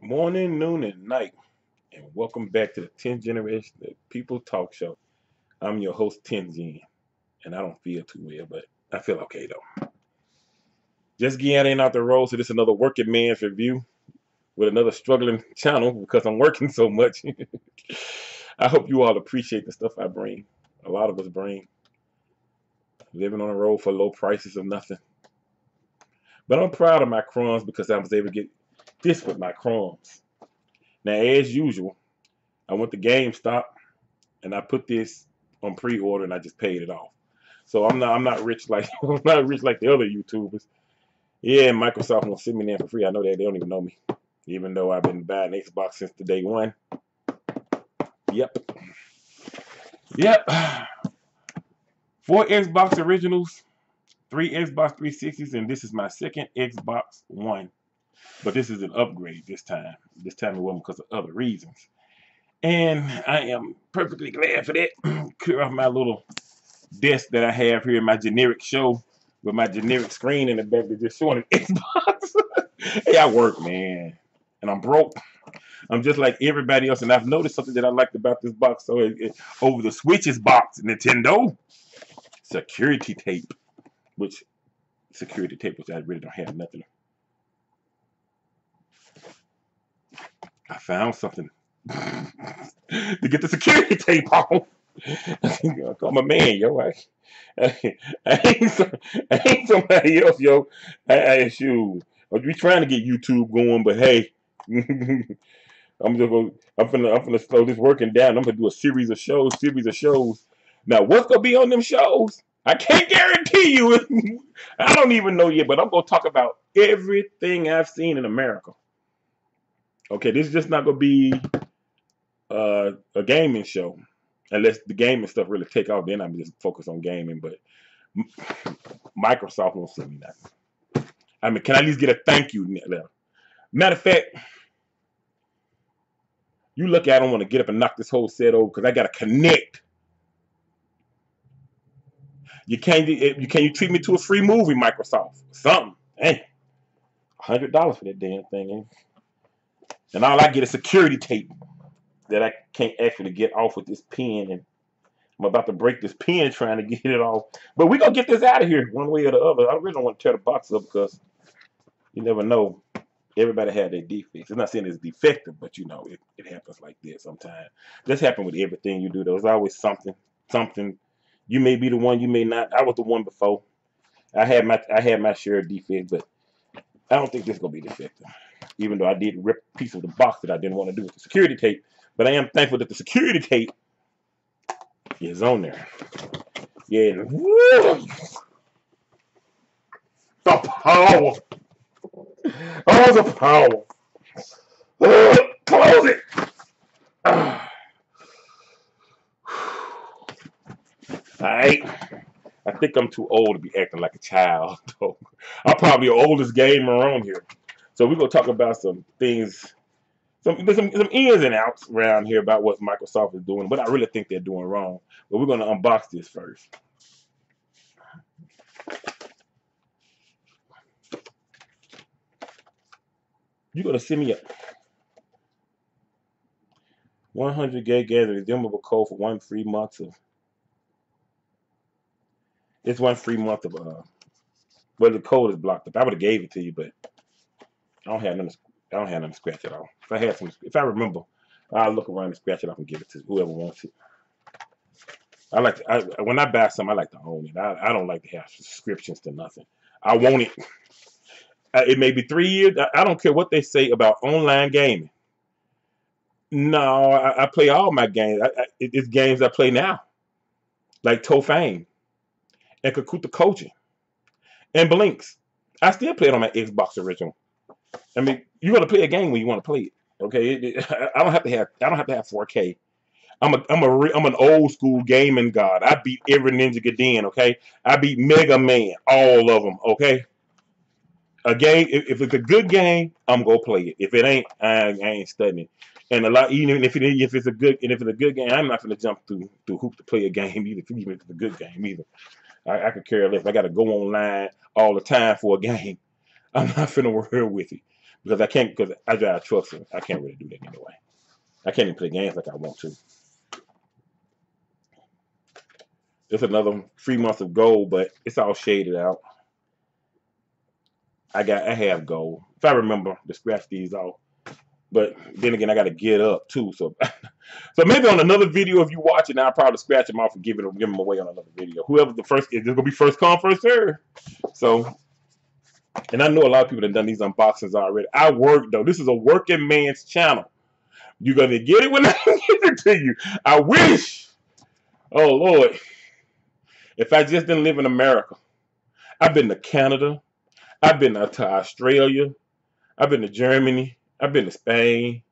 Morning, noon, and night, and welcome back to the 10th Generation of People Talk Show. I'm your host, 10 Gen, and I don't feel too well, but I feel okay though. Just getting out the road, so this is another working man's review with another struggling channel because I'm working so much. I hope you all appreciate the stuff I bring. A lot of us bring living on the road for low prices of nothing. But I'm proud of my crumbs because I was able to get this with my crumbs. Now, as usual, I went to GameStop and I put this on pre-order and I just paid it off. So I'm not rich like I'm not rich like the other YouTubers. Yeah, Microsoft won't send me there for free. I know that they don't even know me, even though I've been buying Xbox since the day one. Yep, yep. Four Xbox originals, three Xbox 360s, and this is my second Xbox One. But this is an upgrade this time. This time it wasn't because of other reasons. And I am perfectly glad for that. Clear off my little desk that I have here in my generic show with my generic screen in the back that's just showing an Xbox. Hey, I work, man. And I'm broke. I'm just like everybody else. And I've noticed something that I liked about this box. So over the Switches box, Nintendo, security tape, which I really don't have nothing. I found something to get the security tape on. I call my man, yo. I ain't somebody else, yo. Shoot. We trying to get YouTube going, but hey, I'm gonna slow this working down. I'm gonna do a series of shows. Now, what's gonna be on them shows? I can't guarantee you. I don't even know yet, but I'm gonna talk about everything I've seen in America. Okay, this is just not gonna be a gaming show, unless the gaming stuff really take off. Then I'm just focused on gaming. But Microsoft won't send me nothing. I mean, can I at least get a thank you letter? Matter of fact, you look at, I don't want to get up and knock this whole set over because I got to connect. You treat me to a free movie, Microsoft? Something. Hey, $100 for that damn thing, and all I get is security tape that I can't actually get off with this pen, and I'm about to break this pen trying to get it off. But we're gonna get this out of here one way or the other. I really don't want to tear the box up because you never know. Everybody had their defects. I'm not saying it's defective, but it happens like this sometimes. This happens with everything you do. There's always something. You may be the one, you may not. I was the one before. I had my share of defects, but I don't think this is gonna be defective. Even though I did rip a piece of the box that I didn't want to do with the security tape, but I am thankful that the security tape is on there. Yeah, the power. Oh, the power. Close it. Alright. I think I'm too old to be acting like a child, though. I'm probably the oldest gamer on here. So we're gonna talk about some things, some ins and outs around here about what Microsoft is doing, but I really think they're doing wrong. But we're gonna unbox this first. You're gonna send me a 100 gig redeemable code for 1 free month of. It's 1 free month of well, the code is blocked up. I would have gave it to you, but I don't have nothing. I don't have nothing to scratch it off. If I remember, I'll look around and scratch it off and give it to whoever wants it. When I buy something, I like to own it. I don't like to have subscriptions to nothing. I want it. It may be 3 years. I don't care what they say about online gaming. No, I play all my games. It's games I play now, like Tofane and Kakuta Koji and Blinks. I still play it on my Xbox original. I mean, you're gonna play a game when you want to play it. Okay, I don't have to have. I don't have to have 4K. I'm an old school gaming god. I beat every Ninja Gaiden. Okay, I beat Mega Man, all of them. Okay, a game. If it's a good game, I'm gonna play it. If it ain't, I ain't studying. And a lot, even if it's a good game, I'm not gonna jump through hoop to play a game either. Even if it's a good game either, I could care less. I got to go online all the time for a game. I'm not finna worry with it. because I can't, because I drive trucks, so I can't really do that anyway. I can't even play games like I want to. There's another 3 months of gold, but it's all shaded out. I have gold. If I remember to scratch these off. But then again, I got to get up too. So, so maybe on another video, if you watch it, I'll probably scratch them off and give them away on another video. Whoever's the first, it's gonna be first come, first serve. So, and I know a lot of people that done these unboxings already. I work though. This is a working man's channel. You're gonna get it when I give it to you. I wish. Oh Lord, if I just didn't live in America. I've been to Canada. I've been to Australia. I've been to Germany. I've been to Spain.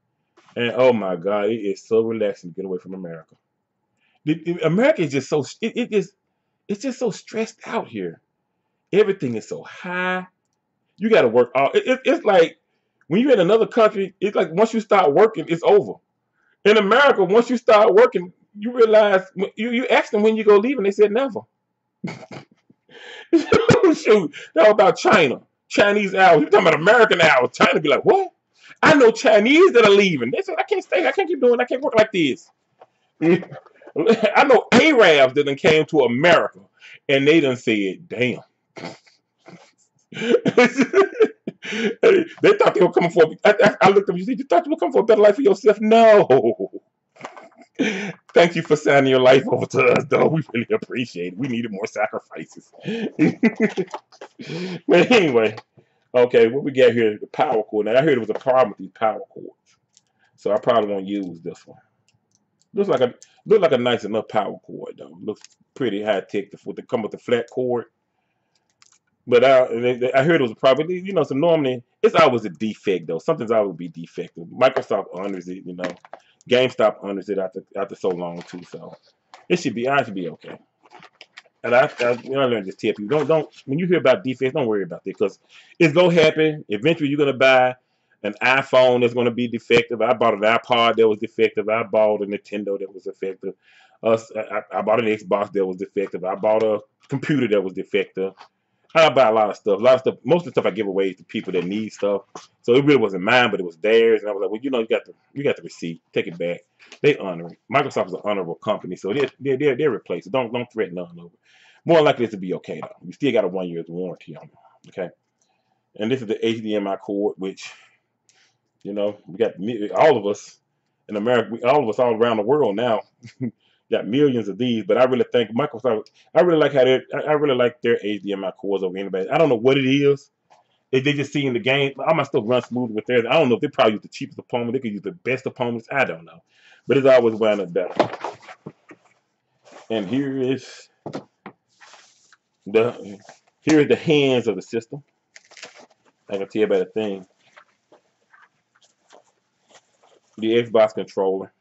And oh my God, it is so relaxing to get away from America. America is just so it's just so stressed out here. Everything is so high. You got to work all. It's like when you're in another country. It's like once you start working, it's over. In America, once you start working, you realize you ask them when you go leave, and they said never. Shoot, that about China. Chinese hours. You're talking about American hours. China be like, what? I know Chinese that are leaving. They said, I can't stay. I can't keep doing. I can't work like this. I know Arabs that done came to America and they done said, damn. They thought they were coming for. I looked up. You said, you thought you were coming for a better life for yourself? No. Thank you for signing your life over to us, though. We really appreciate it. We needed more sacrifices. But anyway, okay, what we got here? The power cord. Now I heard there was a problem with these power cords, so I probably won't use this one. Looks like a nice enough power cord though. Looks pretty high tech to come with the flat cord. But I heard it was a problem. You know, so normally it's always a defect though. Something's always be defective. Microsoft honors it, you know. GameStop honors it after so long too. So I should be okay. And I learned to just tell people don't when you hear about defects, don't worry about it because it's gonna happen. Eventually, you're gonna buy an iPhone that's gonna be defective. I bought an iPod that was defective. I bought a Nintendo that was defective. I bought an Xbox that was defective. I bought a computer that was defective. I buy a lot of stuff. Most of the stuff I give away to people that need stuff. So it really wasn't mine, but it was theirs. And I was like, well, you know, you got the receipt. Take it back. They honor it. Microsoft is an honorable company, so they're replace it. Don't threaten nothing over. More likely to be okay though. You still got a 1 year's warranty on it. Okay. And this is the HDMI cord, which you know we got all of us in America, all of us all around the world now. Got millions of these, but I really think Microsoft. I really like their HDMI cords over anybody. I don't know what it is. If they just see in the game, all my stuff runs smooth with theirs. I don't know if they probably use the cheapest opponent. They could use the best opponents. I don't know, but it's always wound up better. And here is the hands of the system. I can tell you about a thing. The Xbox controller.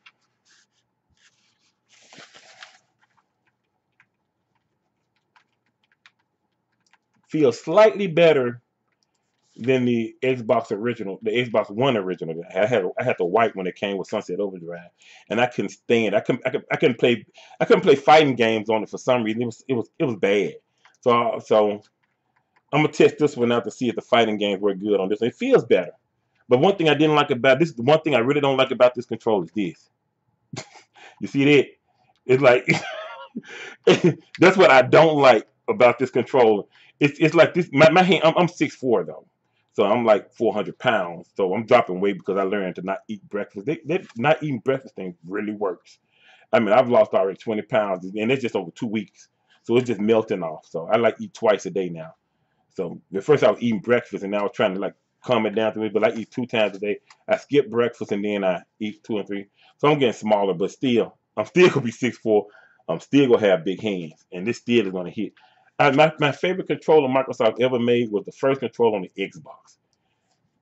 Feels slightly better than the Xbox original, the Xbox One original. I had the white when it came with Sunset Overdrive, and I couldn't stand. I couldn't play fighting games on it for some reason. It was bad. So I'm gonna test this one out to see if the fighting games were good on this. It feels better. But one thing I didn't like about this, the one thing I really don't like about this controller is this. You see that? It's like that's what I don't like about this controller. It's like this. My hand. I'm 6'4" though, so I'm like 400 pounds. So I'm dropping weight because I learned to not eat breakfast. Not eating breakfast thing really works. I mean, I've lost already 20 pounds, and it's just over 2 weeks. So it's just melting off. So I like eat twice a day now. So at first I was eating breakfast, and now I was trying to like calm it down to me. But I eat 2 times a day. I skip breakfast and then I eat 2 and 3. So I'm getting smaller, but still, I'm still gonna be 6'4". I'm still gonna have big hands, and this still is gonna hit. My favorite controller Microsoft ever made was the first controller on the Xbox.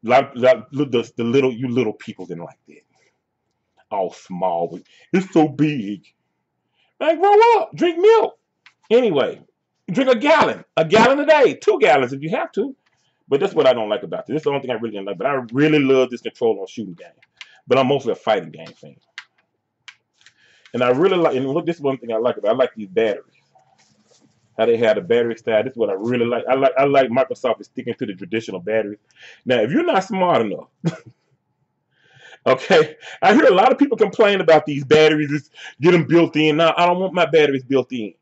The little people didn't like that. All small, but it's so big. Man, grow up, drink milk. Anyway, drink a gallon a day, 2 gallons if you have to. But that's what I don't like about this. This is the only thing I really didn't like. But I really love this controller on shooting games. But I'm mostly a fighting game fan. And I really like, and look, this is one thing I like about it. I like these batteries. how they have the battery style. This is what I really like. I like Microsoft is sticking to the traditional batteries. Now, if you're not smart enough, okay, I hear a lot of people complain about these batteries. It's get them built in. Now, I don't want my batteries built in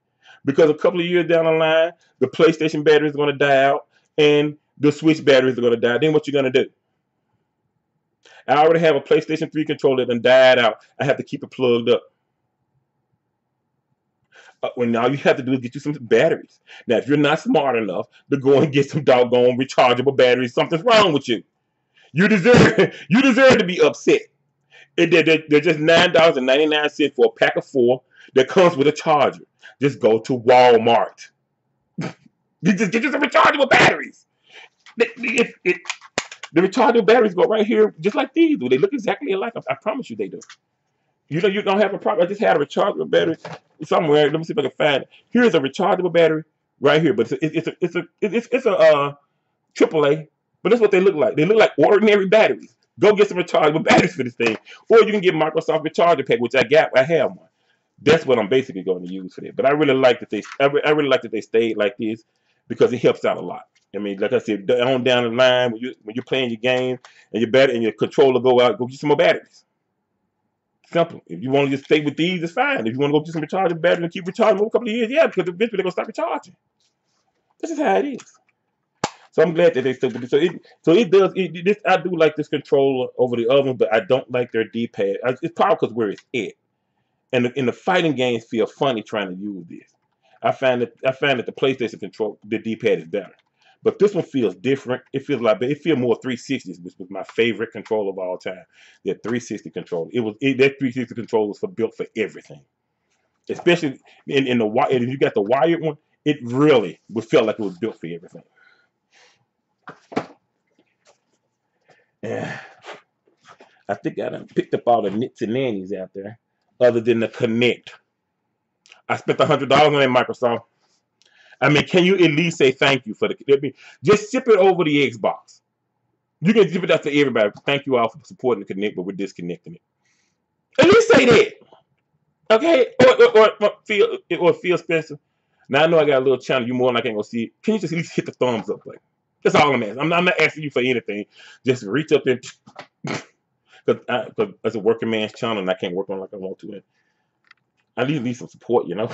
because a couple of years down the line, the PlayStation battery is going to die out and the Switch batteries are going to die. Then what you going to do? I already have a PlayStation 3 controller that died out. I have to keep it plugged up. When all you have to do is get you some batteries. Now, if you're not smart enough to go and get some doggone rechargeable batteries, something's wrong with you. You deserve you deserve to be upset. They're just $9.99 for a pack of 4 that comes with a charger. Just go to Walmart. You just get you some rechargeable batteries. The rechargeable batteries go right here, just like these do. They look exactly alike. I promise you they do. You know you don't have a problem. I just had a rechargeable battery somewhere. Let me see if I can find it. Here's a rechargeable battery right here, but it's a AAA. But that's what they look like. They look like ordinary batteries. Go get some rechargeable batteries for this thing, or you can get Microsoft Recharger Pack, which I have one. That's what I'm basically going to use for that. But I really like that I really like that they stayed like this because it helps out a lot. I mean, like I said, on down the line when you're playing your game and your controller go out, go get some more batteries. Simple. If you want to just stay with these, it's fine. If you want to go get some rechargeable batteries and keep recharging for a couple of years, yeah, because eventually they're gonna stop recharging. This is how it is. So I'm glad that they still do. So it does. I do like this controller over the other one, but I don't like their D-pad. It's probably because where it's at. And the fighting games feel funny trying to use this. I find that the PlayStation control, the D-pad is better, but this one feels different. It feels more 360s, which was my favorite controller of all time. That 360 controller. That 360 controller was built for everything, especially in the wire. If you got the wired one, it really would feel like it was built for everything. Yeah, I think I done picked up all the nits and nannies out there, other than the Kinect. I spent $100 on that Microsoft. I mean, can you at least say thank you for just ship it over the Xbox? You can ship it out to everybody. Thank you all for supporting the Kinect, but we're disconnecting it. At least say that, okay? Or Phil Spencer. Now I know I got a little channel. You more than I can't go see it. Can you just at least hit the thumbs up button? That's all I'm asking. I'm not asking you for anything. Just reach up and because it's a working man's channel and I can't work on it like I want to. I need some support, you know.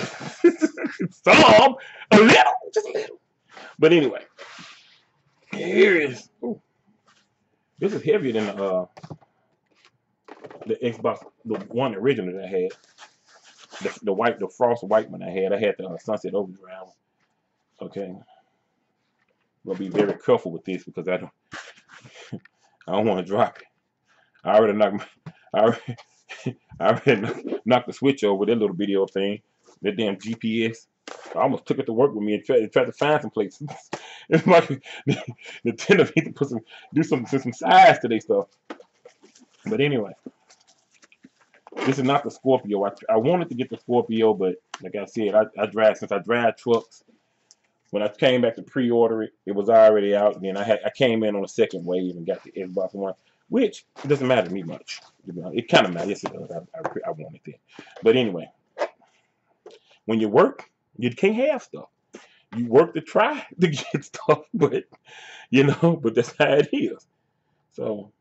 Some, a little, just a little. But anyway, here is. Ooh, this is heavier than the Xbox, the one original that I had. The Frost White one I had. I had the Sunset Overdrive. Okay. Gonna be very careful with this because I don't want to drop it. I already knocked the switch over that little video thing. That damn GPS. I almost took it to work with me and tried to find some places. It's like Nintendo need to do some size to their stuff. But anyway, this is not the Scorpio. I wanted to get the Scorpio, but like I said, I drive trucks. When I came back to pre-order it, it was already out. And then I came in on a second wave and got the Xbox One, which doesn't matter to me much. It kind of matters. Yes, it does. I wanted it. But anyway, when you work, you can't have stuff. You work to try to get stuff, but that's how it is. So,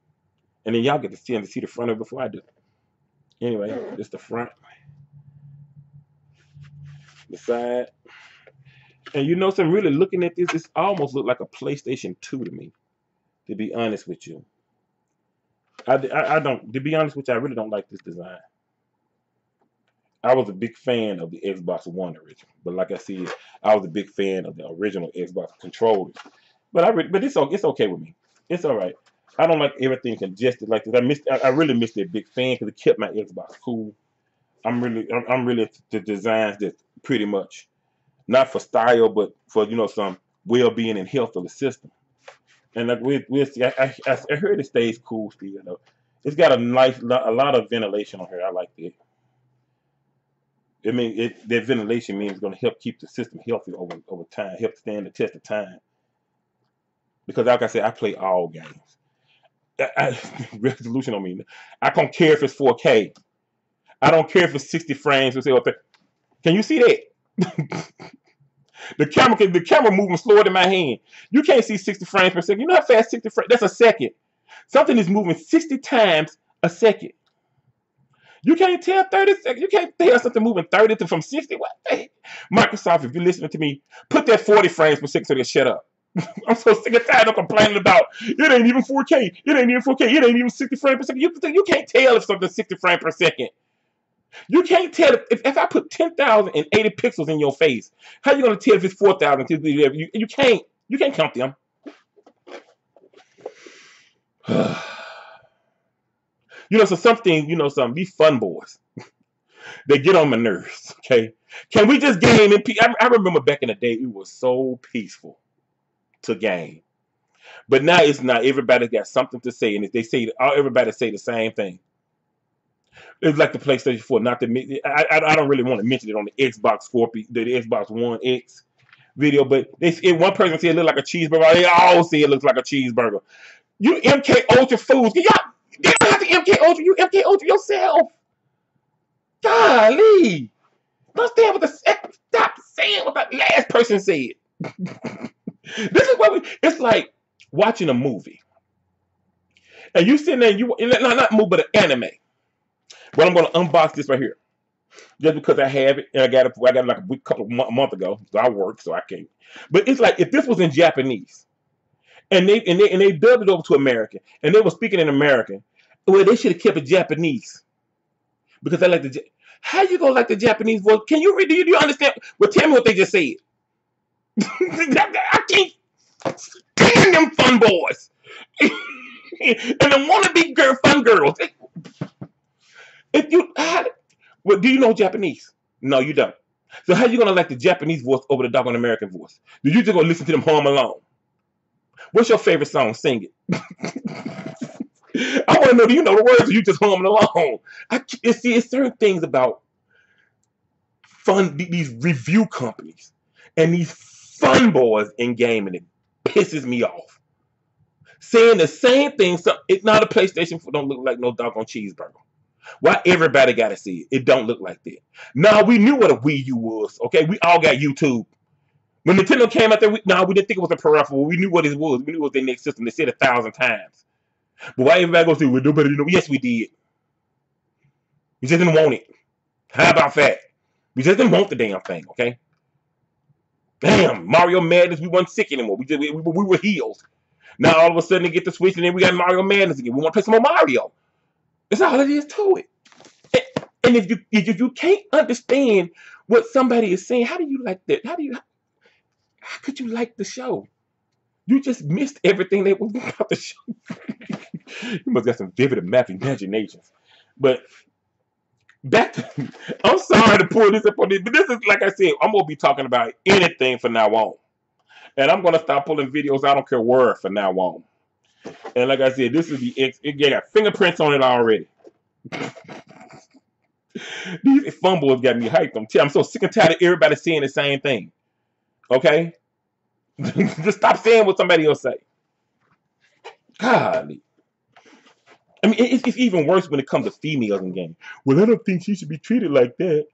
and then y'all get to see the front of it before I do. Anyway, this the front, the side. And something, really looking at this almost looked like a PlayStation 2 to me, to be honest with you. I don't, to be honest with you, I really don't like this design. I was a big fan of the Xbox One original, but like I said, I was a big fan of the original Xbox controllers. But it's okay with me. It's all right. I don't like everything congested like this. I really missed that big fan because it kept my Xbox cool. I'm really the designs that pretty much not for style, but for some well-being and health of the system. And like we'll see. I heard it stays cool still. It's got a lot of ventilation on here. I like that. I mean, that ventilation means it's going to help keep the system healthy over time, help stand the test of time. Because like I said, I play all games. Resolution don't mean I don't care if it's 4K. I don't care if it's 60 frames. Can you see that? The camera moving slower than my hand. You can't see 60 frames per second. You know how fast 60 frames? That's a second. Something is moving 60 times a second. You can't tell 30 seconds. You can't tell something moving 30 to from 60. What the Microsoft, if you're listening to me, put that 40 frames per second so they shut up. I'm so sick and tired of complaining about it ain't even 4K. It ain't even 4K. It ain't even 60 frames per second. You can't tell if something's 60 frames per second. You can't tell if I put 10,080 pixels in your face. How you gonna tell if it's 4,000? You can't. You can't count them. So some things, these fun boys, they get on my nerves. Okay, can we just game in peace? I remember back in the day, it was so peaceful to game, but now it's not. Everybody got something to say, and if they say, everybody say the same thing. It's like the PlayStation 4. Not to, I don't really want to mention it on the Xbox Scorpio, the Xbox One X video, but one person said it looked like a cheeseburger. They all say it looks like a cheeseburger. You MK Ultra fools, you don't have to MK Ultra. You MK Ultra yourself. Golly, don't stand with the stop saying what the last person said. This is what it's like watching a movie, and you sitting there, not movie, but an anime. But I'm going to unbox this right here, just because I have it, and I got it like a month ago. So I work, so I can't. But it's like if this was in Japanese, and they dubbed it over to American, and they were speaking in American, well, they should have kept it Japanese, because I like the. How you gonna like the Japanese voice? Can you read? Do you understand? Well, tell me what they just said. I can't stand them fun boys, and the wannabe fun girls. If you well, do you know Japanese? No, you don't. So how you gonna like the Japanese voice over the doggone American voice? Do you just gonna listen to them hum along? What's your favorite song? Sing it. I want to know. Do you know the words? Or you just humming along? It's certain things about these review companies and these fun boys in gaming. It pisses me off. Saying the same thing. It's not a PlayStation 4. Don't look like no doggone cheeseburger. Why everybody got to see it? It don't look like that. Now, we knew what a Wii U was, okay? We all got YouTube. When Nintendo came out there, we didn't think it was a peripheral. We knew what it was. We knew it was their next system. They said 1,000 times. But why everybody goes through, well, nobody know? Yes, we did. We just didn't want it. How about that? We just didn't want the damn thing, okay? Damn, Mario Madness, we weren't sick anymore. We were healed. Now, all of a sudden, they get the Switch, and then we got Mario Madness again. We want to play some more Mario. That's all it is to it. And if you can't understand what somebody is saying, how do you like that? How could you like the show? You just missed everything that was about the show. You must have some vivid imaginations. But I'm sorry to pull this up on this, but this is, like I said, I'm gonna be talking about anything from now on, and I'm gonna start pulling videos. I don't care where from now on. And like I said, this is it got fingerprints on it already. These fumbles got me hyped. I'm so sick and tired of everybody saying the same thing. Okay? Just stop saying what somebody else say. Golly. I mean, it's even worse when it comes to females in games. Well, I don't think she should be treated like that.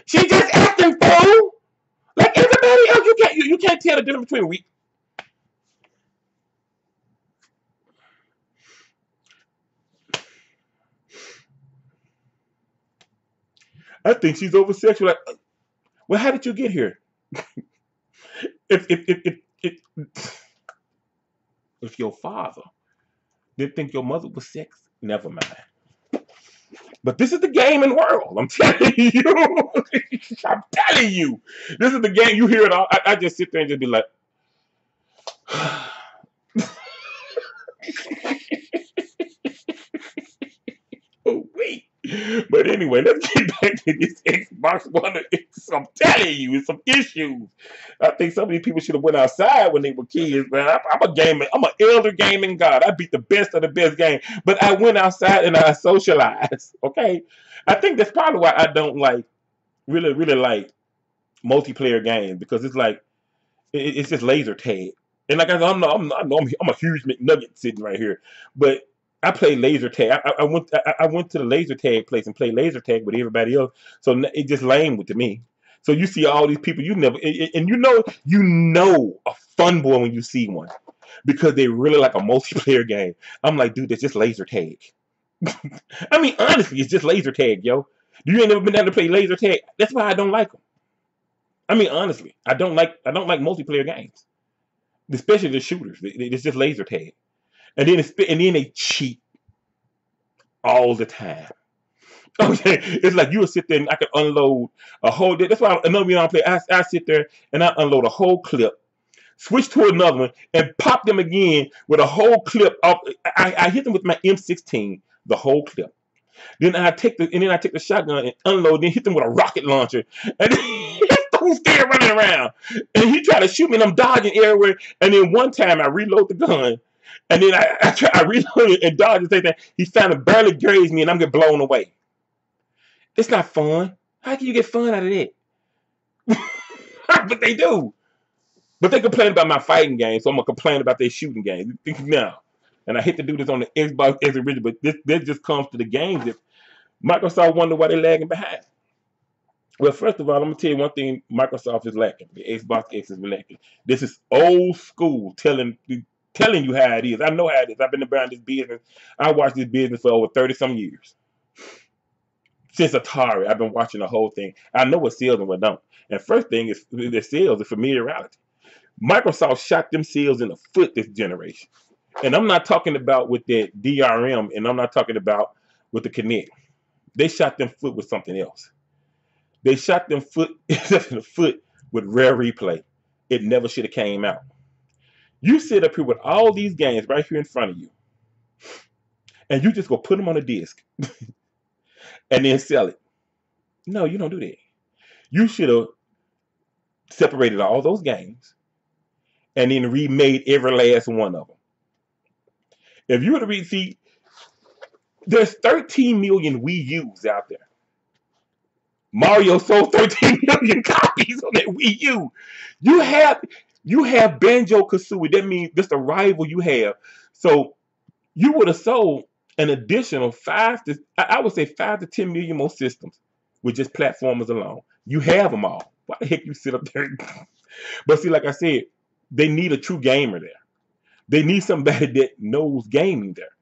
She just acting fool. Like everybody else, you can't tell the difference between we. I think she's over sexual. Like, well, how did you get here? If your father didn't think your mother was sex, never mind. But this is the gaming world. I'm telling you. I'm telling you. This is the game. You hear it all. I just sit there and just be like, oh, wait. But anyway, let's get back to this Xbox One X. I'm telling you, it's some issues. I think some of these people should have went outside when they were kids, man. I'm a gamer. I'm an elder gaming god. I beat the best of the best game. But I went outside and I socialized, okay? I think that's probably why I don't really like multiplayer games, because it's like, it's just laser tag. And like I said, I'm a huge McNugget sitting right here. But I play laser tag. I went to the laser tag place and played laser tag with everybody else. So it just lame to me. So you see all these people you never, and you know a fun boy when you see one because they really like a multiplayer game. I'm like, dude, that's just laser tag. I mean, honestly, it's just laser tag, yo. You ain't never been down to play laser tag. That's why I don't like them. I mean, honestly, I don't like multiplayer games, especially the shooters. It's just laser tag, and then they cheat all the time. Okay, it's like you would sit there and I could unload a whole. That's why another reason I don't play. I sit there and I unload a whole clip, switch to another one, and pop them again with a whole clip. I hit them with my M16, the whole clip. Then I take the shotgun and unload. Then hit them with a rocket launcher, and who's still running around? And he tried to shoot me, and I'm dodging everywhere. And then one time I reload the gun, and then I reload it and dodge and say that he found it barely grazed me, and I'm getting blown away. It's not fun. How can you get fun out of that? But they do. But they complain about my fighting game, so I'm gonna complain about their shooting game. No. And I hate to do this on the Xbox X original, but this just comes to the games that Microsoft wonder why they're lagging behind. Well, first of all, I'm gonna tell you one thing Microsoft is lacking. The Xbox X is lacking. This is old school telling you how it is. I know how it is. I've been around this business. I watched this business for over 30 some years. Since Atari, I've been watching the whole thing. I know what sells and what don't. And first thing is the sales, the familiarity. Microsoft shot themselves in the foot this generation. And I'm not talking about with the DRM, and I'm not talking about with the Kinect. They shot them foot with something else. They shot them foot in the foot with Rare Replay. It never should have came out. You sit up here with all these games right here in front of you, and you just go put them on a disc and then sell it. No, you don't do that. You should have separated all those games and then remade every last one of them. If you were to see, there's 13 million Wii U's out there. Mario sold 13 million copies on that Wii U. You have Banjo-Kazooie. That means that's the rival you have. So you would have sold an additional 5 to 10 million more systems with just platformers alone. You have them all. Why the heck you sit up there? But see, like I said, they need a true gamer there. They need somebody that knows gaming there.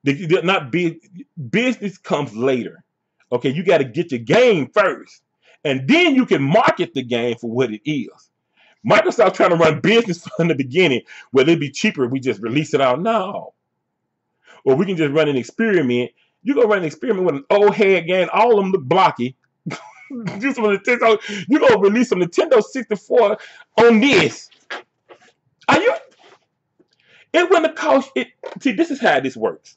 They're not big. Business comes later. Okay, you got to get your game first, and then you can market the game for what it is. Microsoft trying to run business from the beginning, where it'd be cheaper if we just release it out now, or we can just run an experiment. You go run an experiment with an old head game, all of them look blocky. You go release some Nintendo 64 on this. Are you? It wouldn't have cost it. See, this is how this works.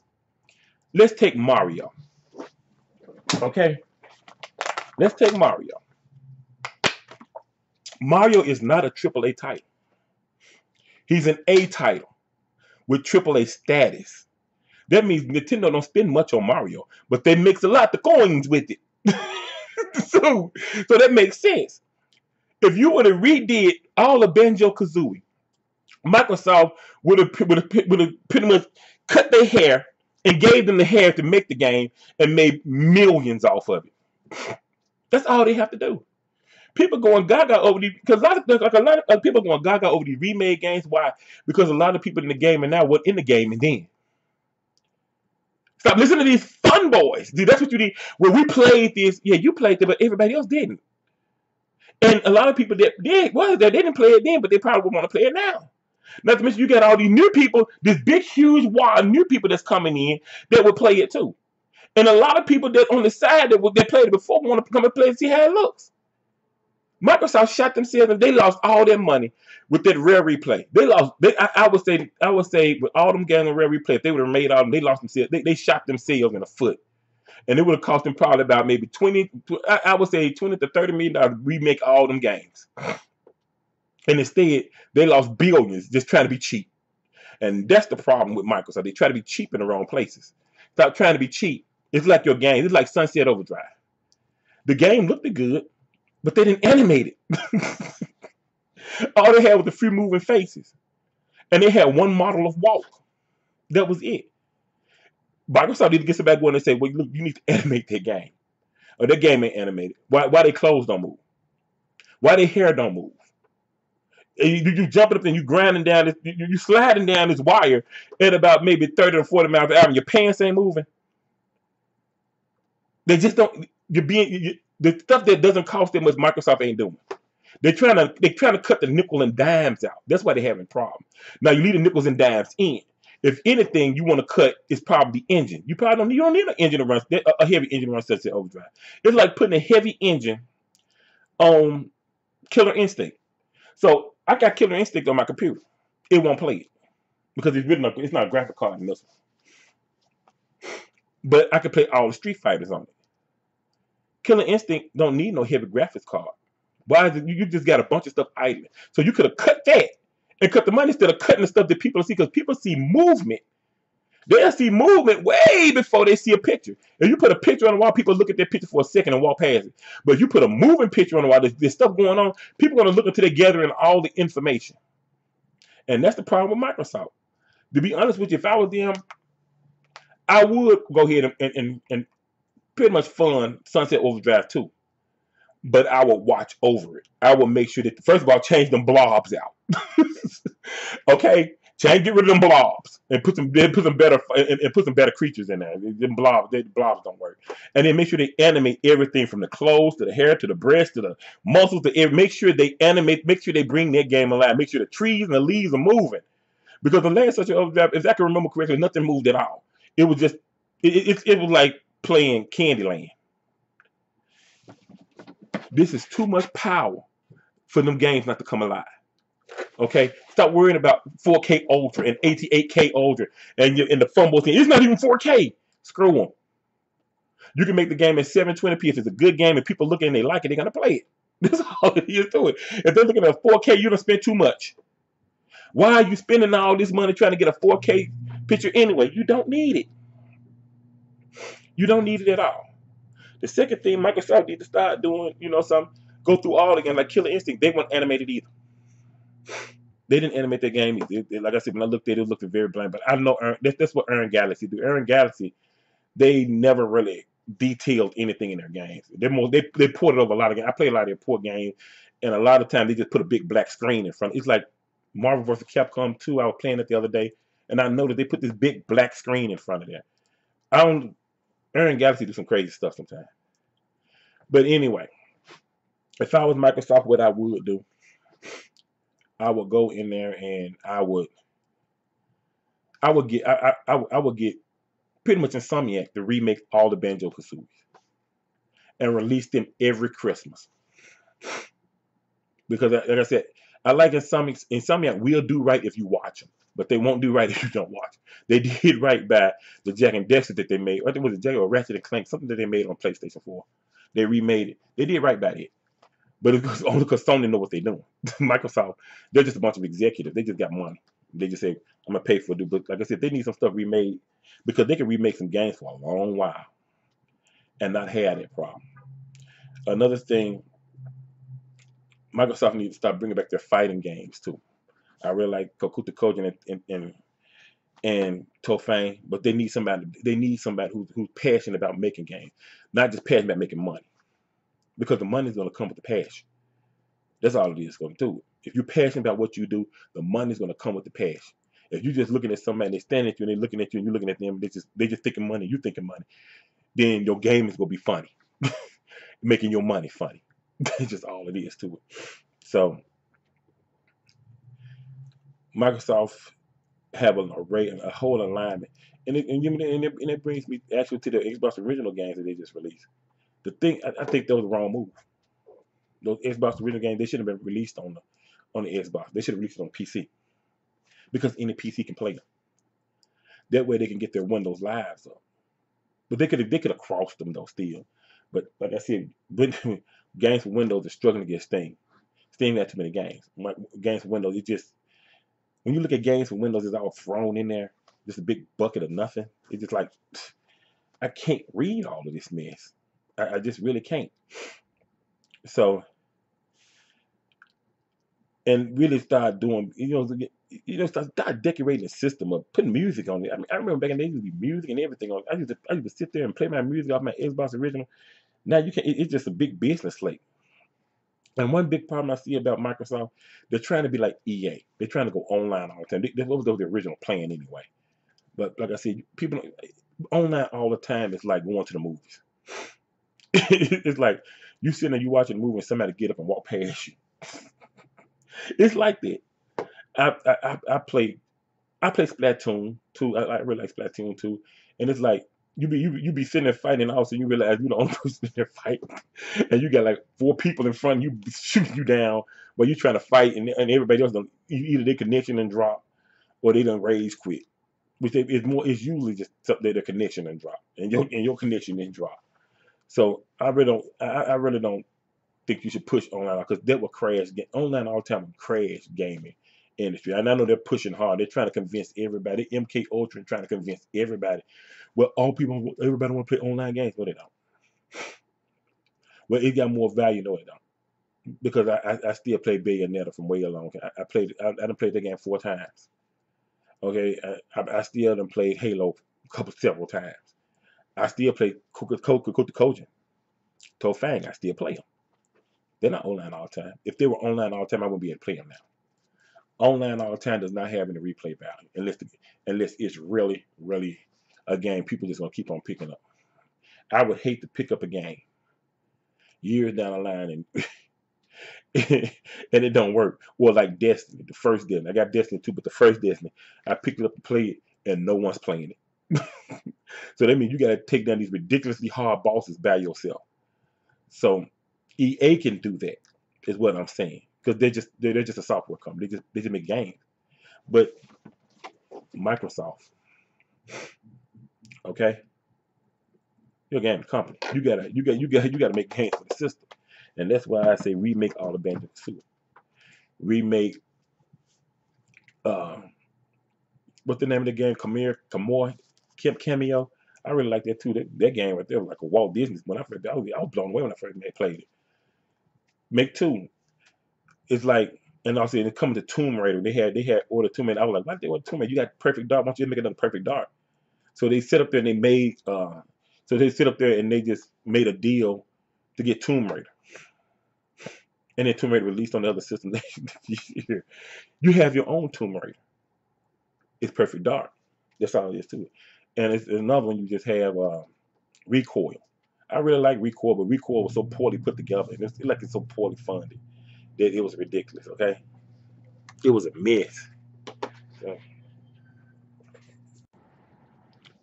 Let's take Mario. Okay? Let's take Mario. Mario is not a AAA title. He's an A title with AAA status. That means Nintendo don't spend much on Mario, but they mix a lot of coins with it. so that makes sense. If you would have redid all of Banjo-Kazooie, Microsoft would have pretty much cut their hair and gave them the hair to make the game and made millions off of it. That's all they have to do. People going gaga over these, because a lot of people going gaga over these remade games. Why? Because a lot of people in the game and now were in the game and then. Stop listening to these fun boys. Dude, that's what you need. When we played this, yeah, you played it, but everybody else didn't. And a lot of people that did, well, they didn't play it then, but they probably would want to play it now. Not to mention you got all these new people, this big, huge wad of new people that's coming in that will play it too. And a lot of people that on the side that played it before want to come and play and see how it looks. Microsoft shot themselves and they lost all their money with that Rare Replay. They lost. I would say with all them games on Rare Replay, if they would have made all them, they lost themselves. They shot themselves in the foot, and it would have cost them probably about maybe 20. I would say $20 to $30 million to remake all them games. And instead, they lost billions just trying to be cheap. And that's the problem with Microsoft. They try to be cheap in the wrong places. Stop trying to be cheap. It's like your game. It's like Sunset Overdrive. The game looked good, but they didn't animate it. All they had was the free moving faces. And they had one model of walk. That was it. Microsoft need to get somebody going and say, well, look, you need to animate that game. Or that game ain't animated. Why they clothes don't move? Why their hair don't move? You jumping up and you grinding down this, you sliding down this wire at about maybe 30 or 40 miles an hour, and your pants ain't moving. They just don't. The stuff that doesn't cost that much. Microsoft ain't doing. They're trying to cut the nickel and dimes out. That's why they're having problems. Now you leave the nickels and dimes in. If anything, you want to cut is probably the engine. You don't need an engine to run a heavy engine to run Sunset Overdrive. It's like putting a heavy engine on Killer Instinct. So I got Killer Instinct on my computer. It won't play it because it's not a graphic card in this one. But I can play all the Street Fighters on it. Killer Instinct don't need no heavy graphics card. Why is it you just got a bunch of stuff idling? So you could have cut that and cut the money instead of cutting the stuff that people see, because people see movement. They'll see movement way before they see a picture. If you put a picture on the wall, people look at that picture for a second and walk past it. But if you put a moving picture on the wall, there's stuff going on, people are going to look until they're gathering all the information. And that's the problem with Microsoft. To be honest with you, if I was them, I would go ahead and pretty much fund Sunset Overdrive 2. But I will watch over it. I will make sure that, first of all, change them blobs out. Okay, get rid of them blobs and put some better creatures in there. Them blobs don't work. And then make sure they animate everything from the clothes to the hair to the breast to the muscles to make sure they animate. Make sure they bring their game alive. Make sure the trees and the leaves are moving. Because the last Sunset Overdrive, if I can remember correctly, nothing moved at all. It was just it was like playing Candyland. This is too much power for them games not to come alive. Okay, stop worrying about 4K Ultra and 88K Ultra and the fumble thing. It's not even 4K. Screw them. You can make the game at 720p if it's a good game and people look and they like it, they're gonna play it. That's all it is to it. If they're looking at 4K, you don't spend too much. Why are you spending all this money trying to get a 4K picture anyway? You don't need it. You don't need it at all. The second thing Microsoft needs to start doing, go through all again, like Killer Instinct. They weren't animated either. They didn't animate their game either. Like I said, when I looked at it, it looked very bland. But I know that's what Earn Galaxy do. Earn Galaxy, they never really detailed anything in their games. They ported over a lot of games. I play a lot of their port games, and a lot of times they just put a big black screen in front. It's like Marvel vs. Capcom 2. I was playing it the other day, and I noticed they put this big black screen in front of there. Earn Galaxy do some crazy stuff sometimes. But anyway, if I was Microsoft, what I would do, I would go in there and I would get pretty much Insomniac to remake all the Banjo-Kazooies and release them every Christmas. Because like I said, I like Insomniac. Insomniac will do right if you watch them, but they won't do right if you don't watch. They did right by the Jak and Daxter that they made. I think it was a Jak or Ratchet and Clank, something that they made on PlayStation 4. They remade it. They did right by it. But it's only because Sony know what they're doing. Microsoft, they're just a bunch of executives. They just got money. They just say, I'm going to pay for it. But like I said, they need some stuff remade because they can remake some games for a long while and not have that problem. Another thing, Microsoft needs to start bringing back their fighting games too. I really like Kokuta Kojin and Tofane, but they need somebody who's passionate about making games, not just passionate about making money. Because the money's going to come with the passion. That's all it is going to do. If you're passionate about what you do, the money's going to come with the passion. If you're just looking at somebody, they stand at you and they're looking at you and you're looking at them, they just thinking money, you thinking money, then your game is going to be funny. Making your money funny. That's just all it is to it. So Microsoft have an array, a whole alignment. And it brings me actually to the Xbox original games that they just released. The thing, I think that was the wrong move. Those Xbox original games, they should have been released on the Xbox. They should have released it on PC. Because any PC can play them. That way they can get their Windows lives up. But they could have crossed them though still. But like I said, games for Windows are struggling to get Steam. Steam got too many games. Games for Windows, it just, when you look at games for Windows, it's all thrown in there. Just a big bucket of nothing. It's just like, I can't read all of this mess. I just really can't. So, and really start doing, start decorating the system of putting music on it. I mean, I remember back in the day, there used to be music and everything on it. I used to sit there and play my music off my Xbox original. Now you can't. It's just a big business slate. And one big problem I see about Microsoft, they're trying to be like EA. They're trying to go online all the time. What was the original plan anyway? But like I said, people online all the time is like going to the movies. It's like you sitting there, you watching a movie, and somebody get up and walk past you. It's like that. I play Splatoon 2. I really like Splatoon 2. And it's like you be sitting there fighting, and all of a sudden you realize you're the only person in there fighting. And you got like four people in front of you shooting you down while you're trying to fight, and everybody else either their connection and drop or they done rage quit. Which it's usually just something their connection and drop. And your connection didn't drop. So I really don't think you should push online because that will crash online all the time, crash gaming industry. And I know they're pushing hard. They're trying to convince everybody. MK Ultra trying to convince everybody. Well, everybody want to play online games, but they don't. Well, it got more value, no, it don't. Because I still play Bayonetta from way along. I done played that game 4 times. Okay, I still done played Halo several times. I still play Kojin, Tofang. I still play them. They're not online all the time. If they were online all the time, I wouldn't be able to play them now. Online all the time does not have any replay value unless it's really, really a game people just gonna keep on picking up. I would hate to pick up a game years down the line and and it don't work. Well, like Destiny, the first Destiny. I got Destiny 2, but the first Destiny, I picked it up to play it and no one's playing it. So that means you gotta take down these ridiculously hard bosses by yourself. So EA can do that, is what I'm saying. Because they're just a software company. They just make games. But Microsoft, okay, you're a game company. You gotta make games for the system, and that's why I say remake all the Banjo-Kazooie. Remake uh, what's the name of the game? Cameo. I really like that too. That game right there was like a Walt Disney. When I was blown away when I first played it. Make two. It's like, and also it coming to Tomb Raider. They had order Tomb Raider. I was like, why they order Tomb Raider? You got Perfect Dark. Why don't you make another Perfect Dark? So they sit up there and they made. So they sit up there and they just made a deal to get Tomb Raider, and then Tomb Raider released on the other system. You have your own Tomb Raider. It's Perfect Dark. That's all it is to it. And it's another one you just have Recoil. I really like Recoil, but Recoil was so poorly put together, and it's so poorly funded that it was ridiculous. Okay, it was a mess. So,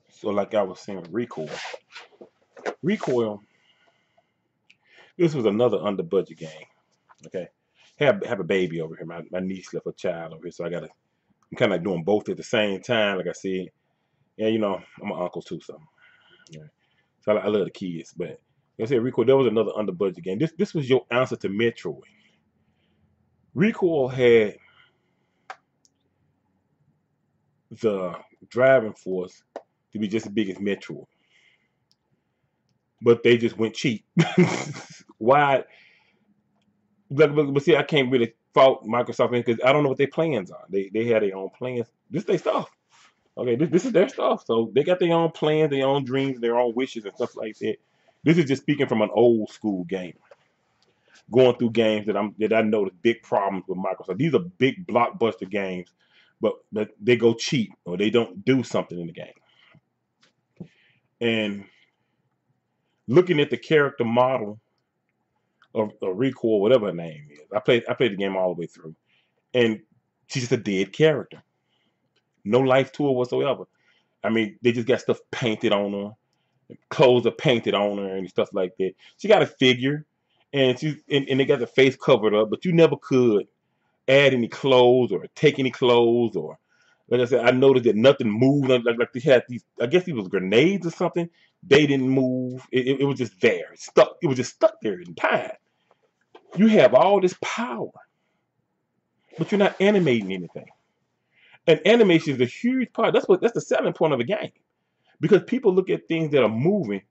so like I was saying, Recoil. This was another under budget game. Okay, have a baby over here. My niece left a child over here, so I'm kind of like doing both at the same time. Like I said, yeah, I'm an uncle too, so yeah. So I love the kids. But like I said, Recoil, that was another under budget game. This was your answer to Metroid. Recoil had the driving force to be just as big as Metroid, but they just went cheap. Why? But see, I can't really fault Microsoft because I don't know what their plans are. They had their own plans. This is their stuff. Okay, this is their stuff. So they got their own plans, their own dreams, their own wishes and stuff like that. This is just speaking from an old school game. Going through games that I know the big problems with Microsoft. These are big blockbuster games, but they go cheap or they don't do something in the game. And looking at the character model of Recoil, whatever her name is, I played the game all the way through, and she's just a dead character. No life to her whatsoever. I mean, they just got stuff painted on her, clothes are painted on her, and stuff like that. She got a figure, and they got the face covered up, but you never could add any clothes or take any clothes or. Like I said, I noticed that nothing moved. Like they had these, I guess these was grenades or something. They didn't move. It was just there. It stuck. It was just stuck there in time. You have all this power, but you're not animating anything. And animation is a huge part. That's the selling point of the game. Because people look at things that are moving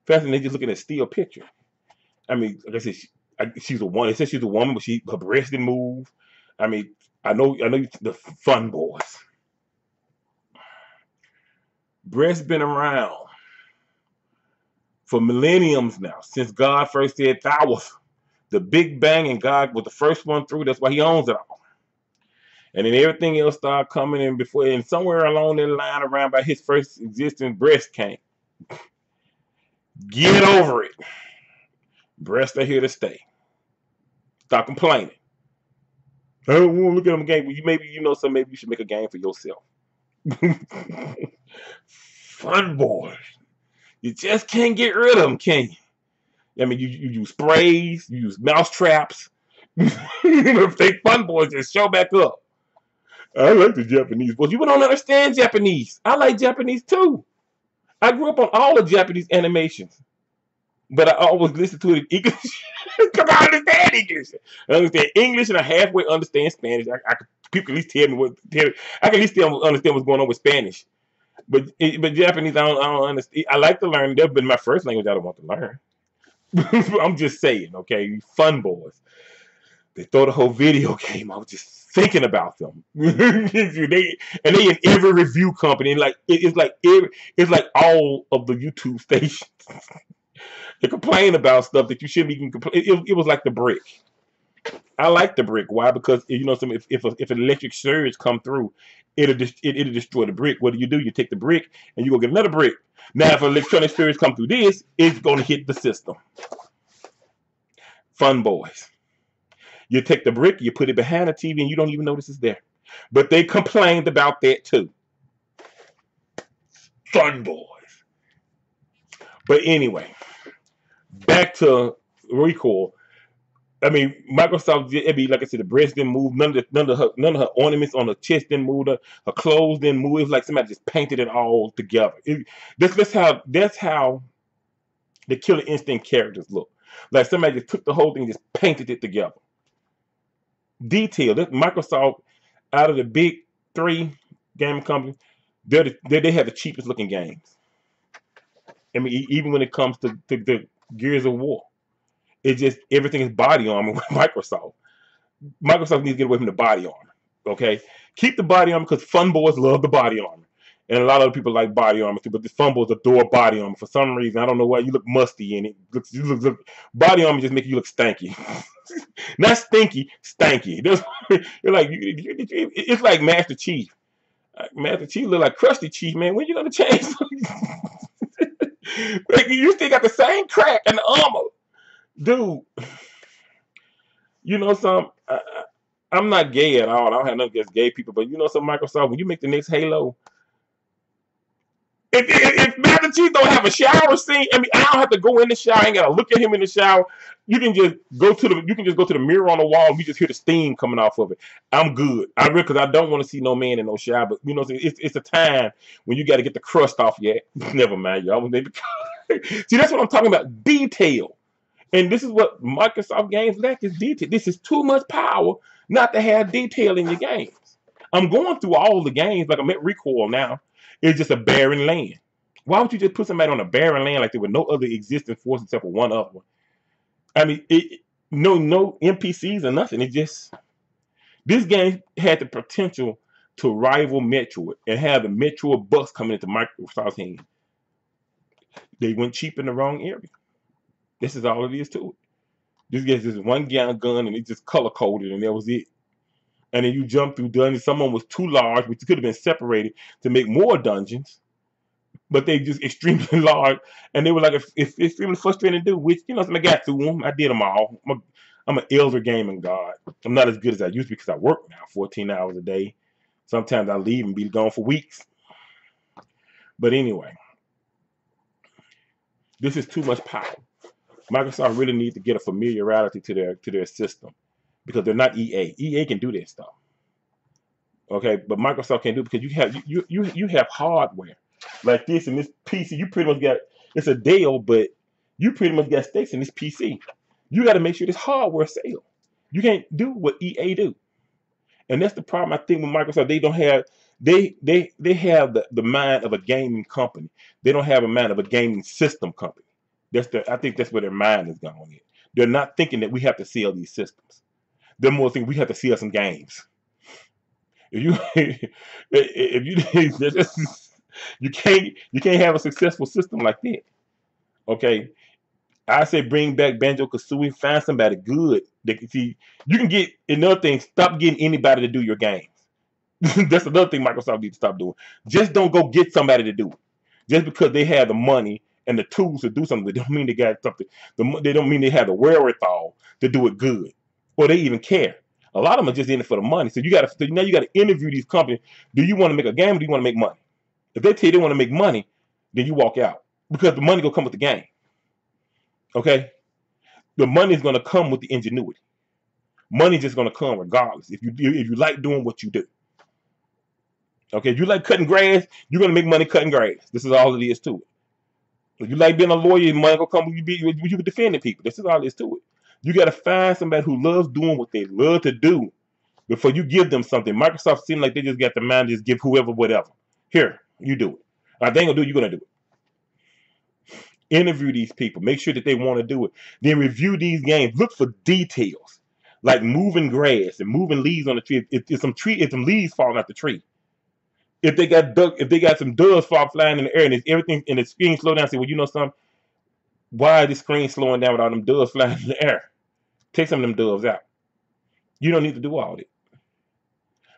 faster than they just looking at a still picture. I mean, like I said, she's a woman. It says she's a woman, but her breast didn't move. I mean, I know the fun boys. Breasts been around for millenniums now, since God first said thou was The Big Bang and God was the first one through. That's why he owns it all. And then everything else started coming in before, and somewhere along that line around by his first existence, breast came. Get over it. Breasts are here to stay. Stop complaining. I don't want to look at them game. Maybe you know some. Maybe you should make a game for yourself. Fun boys. You just can't get rid of them, can you? I mean, you use sprays, you use mouse traps. If they fun boys just show back up. I like the Japanese boys. You don't understand Japanese. I like Japanese too. I grew up on all the Japanese animations. But I always listen to it in English because I understand English. I understand English and I halfway understand Spanish. People can at least tell me I can at least understand what's going on with Spanish. But Japanese, I don't understand. I like to learn. That's been my first language I don't want to learn. I'm just saying, okay, fun boys. They throw the whole video game. I was just thinking about them. they in every review company. It's like all of the YouTube stations. They complain about stuff that you shouldn't even complain. It was like the brick. I like the brick. Why? Because if an electric surge come through, it'll destroy the brick. What do? You take the brick and you go get another brick. Now, if an electronic surge come through this, it's going to hit the system. Fun boys. You take the brick, you put it behind the TV, and you don't even notice it's there. But they complained about that too. Fun boys. But anyway, back to Recoil. I mean, Microsoft. I mean, like I said, the breast didn't move. None of her ornaments on her chest didn't move. Her clothes didn't move. It was like somebody just painted it all together. That's how the Killer Instinct characters look. Like somebody just took the whole thing and just painted it together. Detail. Microsoft, out of the big three game companies, they have the cheapest looking games. I mean, even when it comes to the Gears of War, it just everything is body armor with Microsoft. Microsoft needs to get away from the body armor. Okay, keep the body armor because fun boys love the body armor, and a lot of people like body armor too. But the fun boys adore body armor for some reason. I don't know why. You look musty in it. Body armor just make you look stanky. Not stinky, stanky. You're like it's like Master Chief. Master Chief look like Krusty Chief, man. When you gonna change? Like, you still got the same crack and the armor, dude. You know some. I'm not gay at all. I don't have nothing against gay people, but you know some Microsoft. When you make the next Halo, if Master Chief don't have a shower scene, I mean, I don't have to go in the shower. I ain't gotta look at him in the shower. You can just go to the mirror on the wall. You just hear the steam coming off of it. I'm good. Because I don't want to see no man in no shower. But you know, it's a time when you got to get the crust off yet. Never mind, y'all. See, that's what I'm talking about. Detail. And this is what Microsoft games lack is detail. This is too much power not to have detail in your games. I'm going through all the games like I'm at Recoil now. It's just a barren land. Why would you just put somebody on a barren land like there were no other existing force except for one other one? I mean, no NPCs or nothing. It just this game had the potential to rival Metroid and have the Metroid bucks coming into Microsoft's hand. They went cheap in the wrong area. This is all it is to it. This gets this one gun and it's just color coded and that was it. And then you jump through dungeons. Someone was too large, which could have been separated to make more dungeons. But they just extremely large, and they were like it's extremely frustrating to do. Which I got through them. I did them all. I'm an elder gaming god. I'm not as good as I used to because I work now 14 hours a day. Sometimes I leave and be gone for weeks. But anyway, this is too much power. Microsoft really needs to get a familiarity to their system because they're not EA. EA can do this stuff. Okay, but Microsoft can't do it because you have hardware. Like this and this PC, you pretty much got it's a Dell, but you pretty much got stakes in this PC. You got to make sure this hardware sale. You can't do what EA do, and that's the problem. I think with Microsoft, they don't have they have the mind of a gaming company. They don't have a mind of a gaming system company. I think that's where their mind is going in. They're not thinking that we have to sell these systems. They're more thinking we have to sell some games. You can't have a successful system like that. Okay, I say bring back Banjo-Kazooie. Find somebody good. They can see. You can get another thing. Stop getting anybody to do your games. That's another thing Microsoft needs to stop doing. Just don't go get somebody to do it. Just because they have the money and the tools to do something, they don't mean they got something. They don't mean they have the wherewithal to do it good, or they even care. A lot of them are just in it for the money. So now you got to interview these companies. Do you want to make a game, or do you want to make money? If they tell you they want to make money, then you walk out because the money will come with the game. Okay, the money is going to come with the ingenuity. Money's just going to come regardless. If you like doing what you do. Okay, if you like cutting grass, you're gonna make money cutting grass. This is all it is to it. If you like being a lawyer, money will come. You defending people. This is all it is to it. You got to find somebody who loves doing what they love to do before you give them something. Microsoft seems like they just got the mind to just give whoever whatever. Here, you do it. They ain't gonna do it. You're gonna do it. Interview these people. Make sure that they want to do it. Then review these games. Look for details like moving grass and moving leaves on the tree. If some leaves falling out the tree. If they got some doves flying in the air and everything and the screen slow down, say, well, you know something? Why is the screen slowing down with all them doves flying in the air? Take some of them doves out. You don't need to do all that.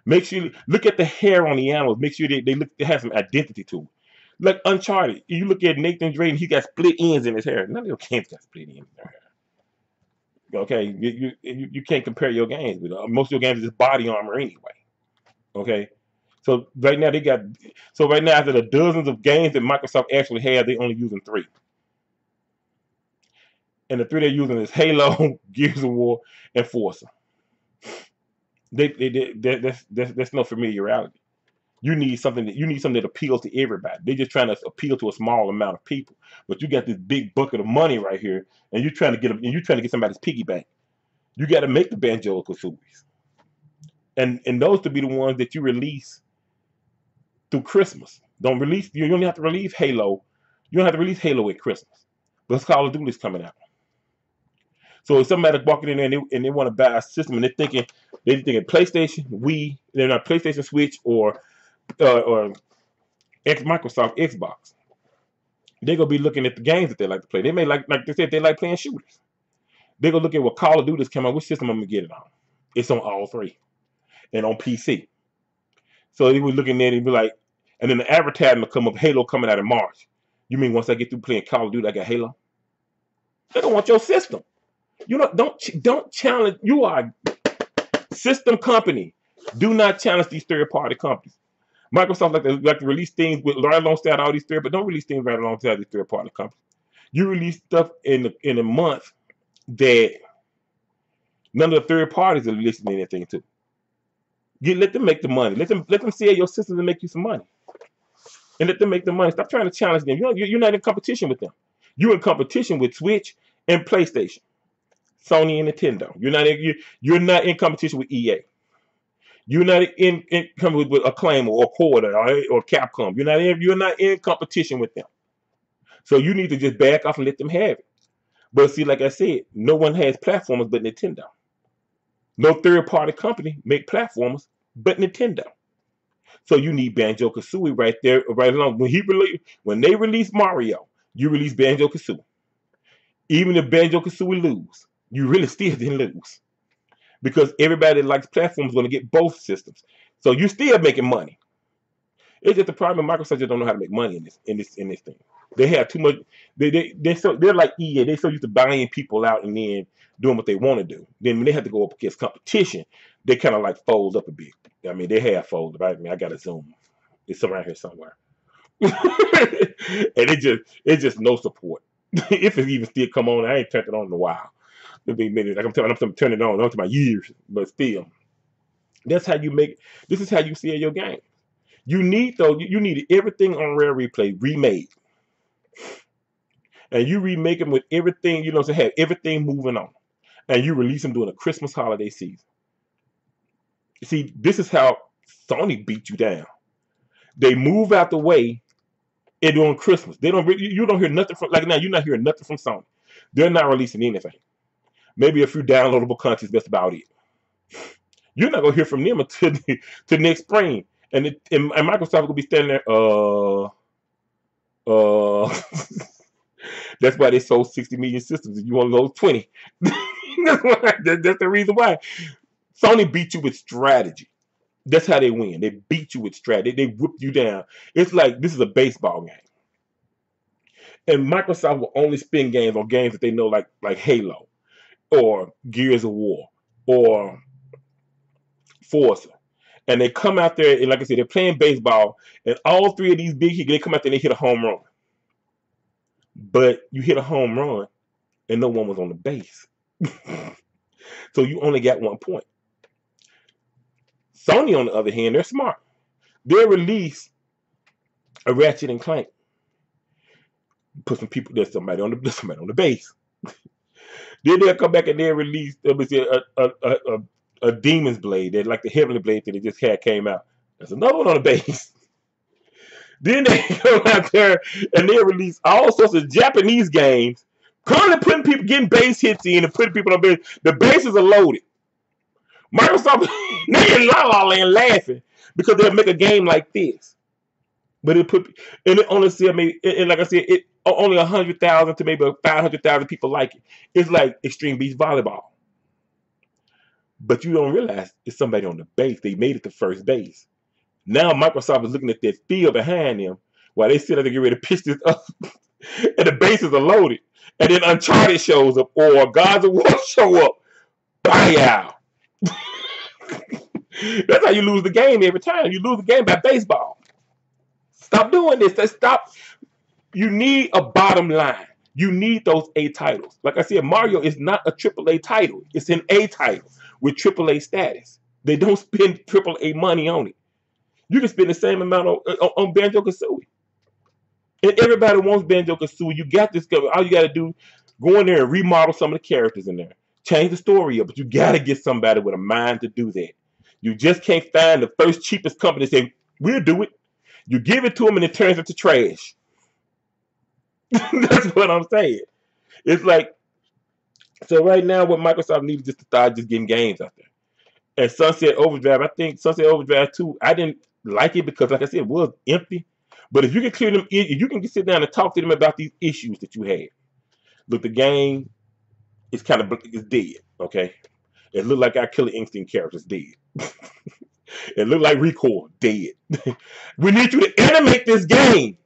Make sure you look at the hair on the animals. Make sure they have some identity to it. Like Uncharted, you look at Nathan Drake, he got split ends in his hair. None of your games got split ends in their hair. Okay, you can't compare your games with most of your games is just body armor anyway. Okay. So right now after the dozens of games that Microsoft actually had, they're only using 3. And the 3 they're using is Halo, Gears of War, and Forza. That's no familiarity. You need something that appeals to everybody. They're just trying to appeal to a small amount of people. But you got this big bucket of money right here, and you're trying to get somebody's piggy bank. You got to make the Banjo-Kazooies. And those to be the ones that you release through Christmas. You don't have to release Halo. You don't have to release Halo at Christmas. But Call of Duty is coming out. So if somebody's walking in there and they want to buy a system and they're thinking PlayStation, Wii, they're not PlayStation, Switch, or Microsoft Xbox. They're gonna be looking at the games that they like to play. They may like they said, they like playing shooters. They're gonna look at what Call of Duty is coming out. Which system I'm gonna get it on? It's on all 3, and on PC. So they were looking at it and be like, and then the advertisement will come up, Halo coming out in March. You mean once I get through playing Call of Duty, I got Halo? They don't want your system. Don't challenge. You are a system company. Do not challenge these third-party companies. Microsoft like to release things right alongside all these but don't release things right alongside these third-party companies. You release stuff in a month that none of the third parties are releasing anything to. Let them make the money. Let them sell your systems and make you some money. And let them make the money. Stop trying to challenge them. You're not in competition with them. You're in competition with Switch and PlayStation, Sony and Nintendo. You're not in competition with EA. You're not in with Acclaim or Quarter or Capcom. You're not in competition with them. So you need to just back off and let them have it. But see, like I said, no one has platformers but Nintendo. No third-party company make platformers but Nintendo. So you need Banjo-Kazooie right there, right along. When they release Mario, you release Banjo-Kazooie. Even if Banjo-Kazooie lose, you really still didn't lose. Because everybody that likes platforms is going to get both systems. So you're still making money. It's just the problem. Microsoft just don't know how to make money in this thing. They have too much. They're like EA. They're so used to buying people out and then doing what they want to do. Then when they have to go up against competition, they kind of like fold up a bit. I mean, they have folded. Right? I mean, I got a Zoom. It's around here somewhere, and it's just no support. If it even still come on, I ain't turned it on in a while. Like I'm turning it on to my years, but still, that's how you make. This is how you sell your game. You need everything on Rare Replay remade, and you remake them with everything to have everything moving on, and you release them during a Christmas holiday season. See, this is how Sony beat you down. They move out the way and during Christmas. They don't. You don't hear nothing from now. You're not hearing nothing from Sony. They're not releasing anything. Maybe a few downloadable content. That's about it. You're not gonna hear from them until next spring. And Microsoft will be standing there. That's why they sold 60 million systems. If you want to go 20, that's the reason why. Sony beat you with strategy. That's how they win. They beat you with strategy. They whip you down. It's like this is a baseball game. And Microsoft will only spend games on games that they know, like Halo or Gears of War or Forza. And they come out there, and like I said, they're playing baseball, and all three of these big hits, they come out there and they hit a home run. But you hit a home run, and no one was on the base. So you only got 1 point. Sony, on the other hand, they're smart. They'll release a Ratchet and Clank. Put some people, there's somebody on the base. Then they'll come back and they'll release a Demon's Blade, that like the Heavenly Blade that they just had came out. There's another one on the base. Then they go out there and they release all sorts of Japanese games, currently putting people, getting base hits in and putting people on base. The bases are loaded. Microsoft, they're laughing because they'll make a game like this. But it only sell maybe, and like I said, it only 100,000 to maybe 500,000 people like it. It's like Extreme Beach Volleyball. But you don't realize it's somebody on the base. They made it to first base. Now Microsoft is looking at that field behind them while they sit there to get ready to pitch this up. And the bases are loaded. And then Uncharted shows up or Gods of War show up. Bam! That's how you lose the game every time. You lose the game by baseball. Stop doing this. Stop. You need a bottom line. You need those A titles. Like I said, Mario is not a AAA title. It's an A title with AAA status. They don't spend AAA money on it. You can spend the same amount on Banjo-Kazooie. And everybody wants Banjo-Kazooie. You got this covered. All you got to do, go in there and remodel some of the characters in there. Change the story up. But you got to get somebody with a mind to do that. You just can't find the first cheapest company and say, we'll do it. You give it to them and it turns into trash. That's what I'm saying. It's like, so right now what Microsoft needs is just to start just getting games out there. And Sunset Overdrive, I think Sunset Overdrive 2, I didn't like it because, like I said, it was empty. But if you can clear them, if you can sit down and talk to them about these issues that you had. Look, the game is kind of dead, okay? It looked like our Killer Instinct character's dead. It looked like Recore, dead. We need you to animate this game.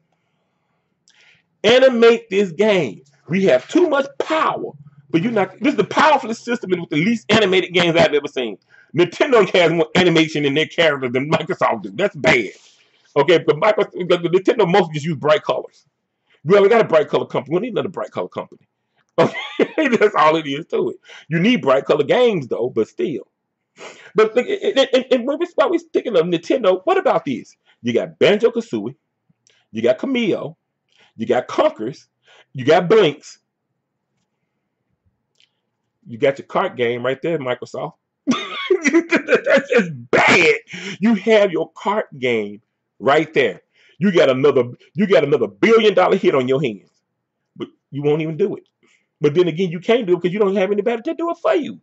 Animate this game. We have too much power, but you're not. This is the powerful system with the least animated games I've ever seen. Nintendo has more animation in their characters than Microsoft does. That's bad. Okay, but Nintendo mostly just use bright colors. We already got a bright color company. We need another bright color company. Okay, that's all it is to it. You need bright color games though, but still. But and while we're sticking of Nintendo, what about this? You got Banjo-Kazooie, you got Camille, you got Conkers, you got Blinks, you got your kart game right there, Microsoft. That's just bad. You have your kart game right there. You got another $1 billion hit on your hands, but you won't even do it. But then again, you can't do it because you don't have anybody to do it for you.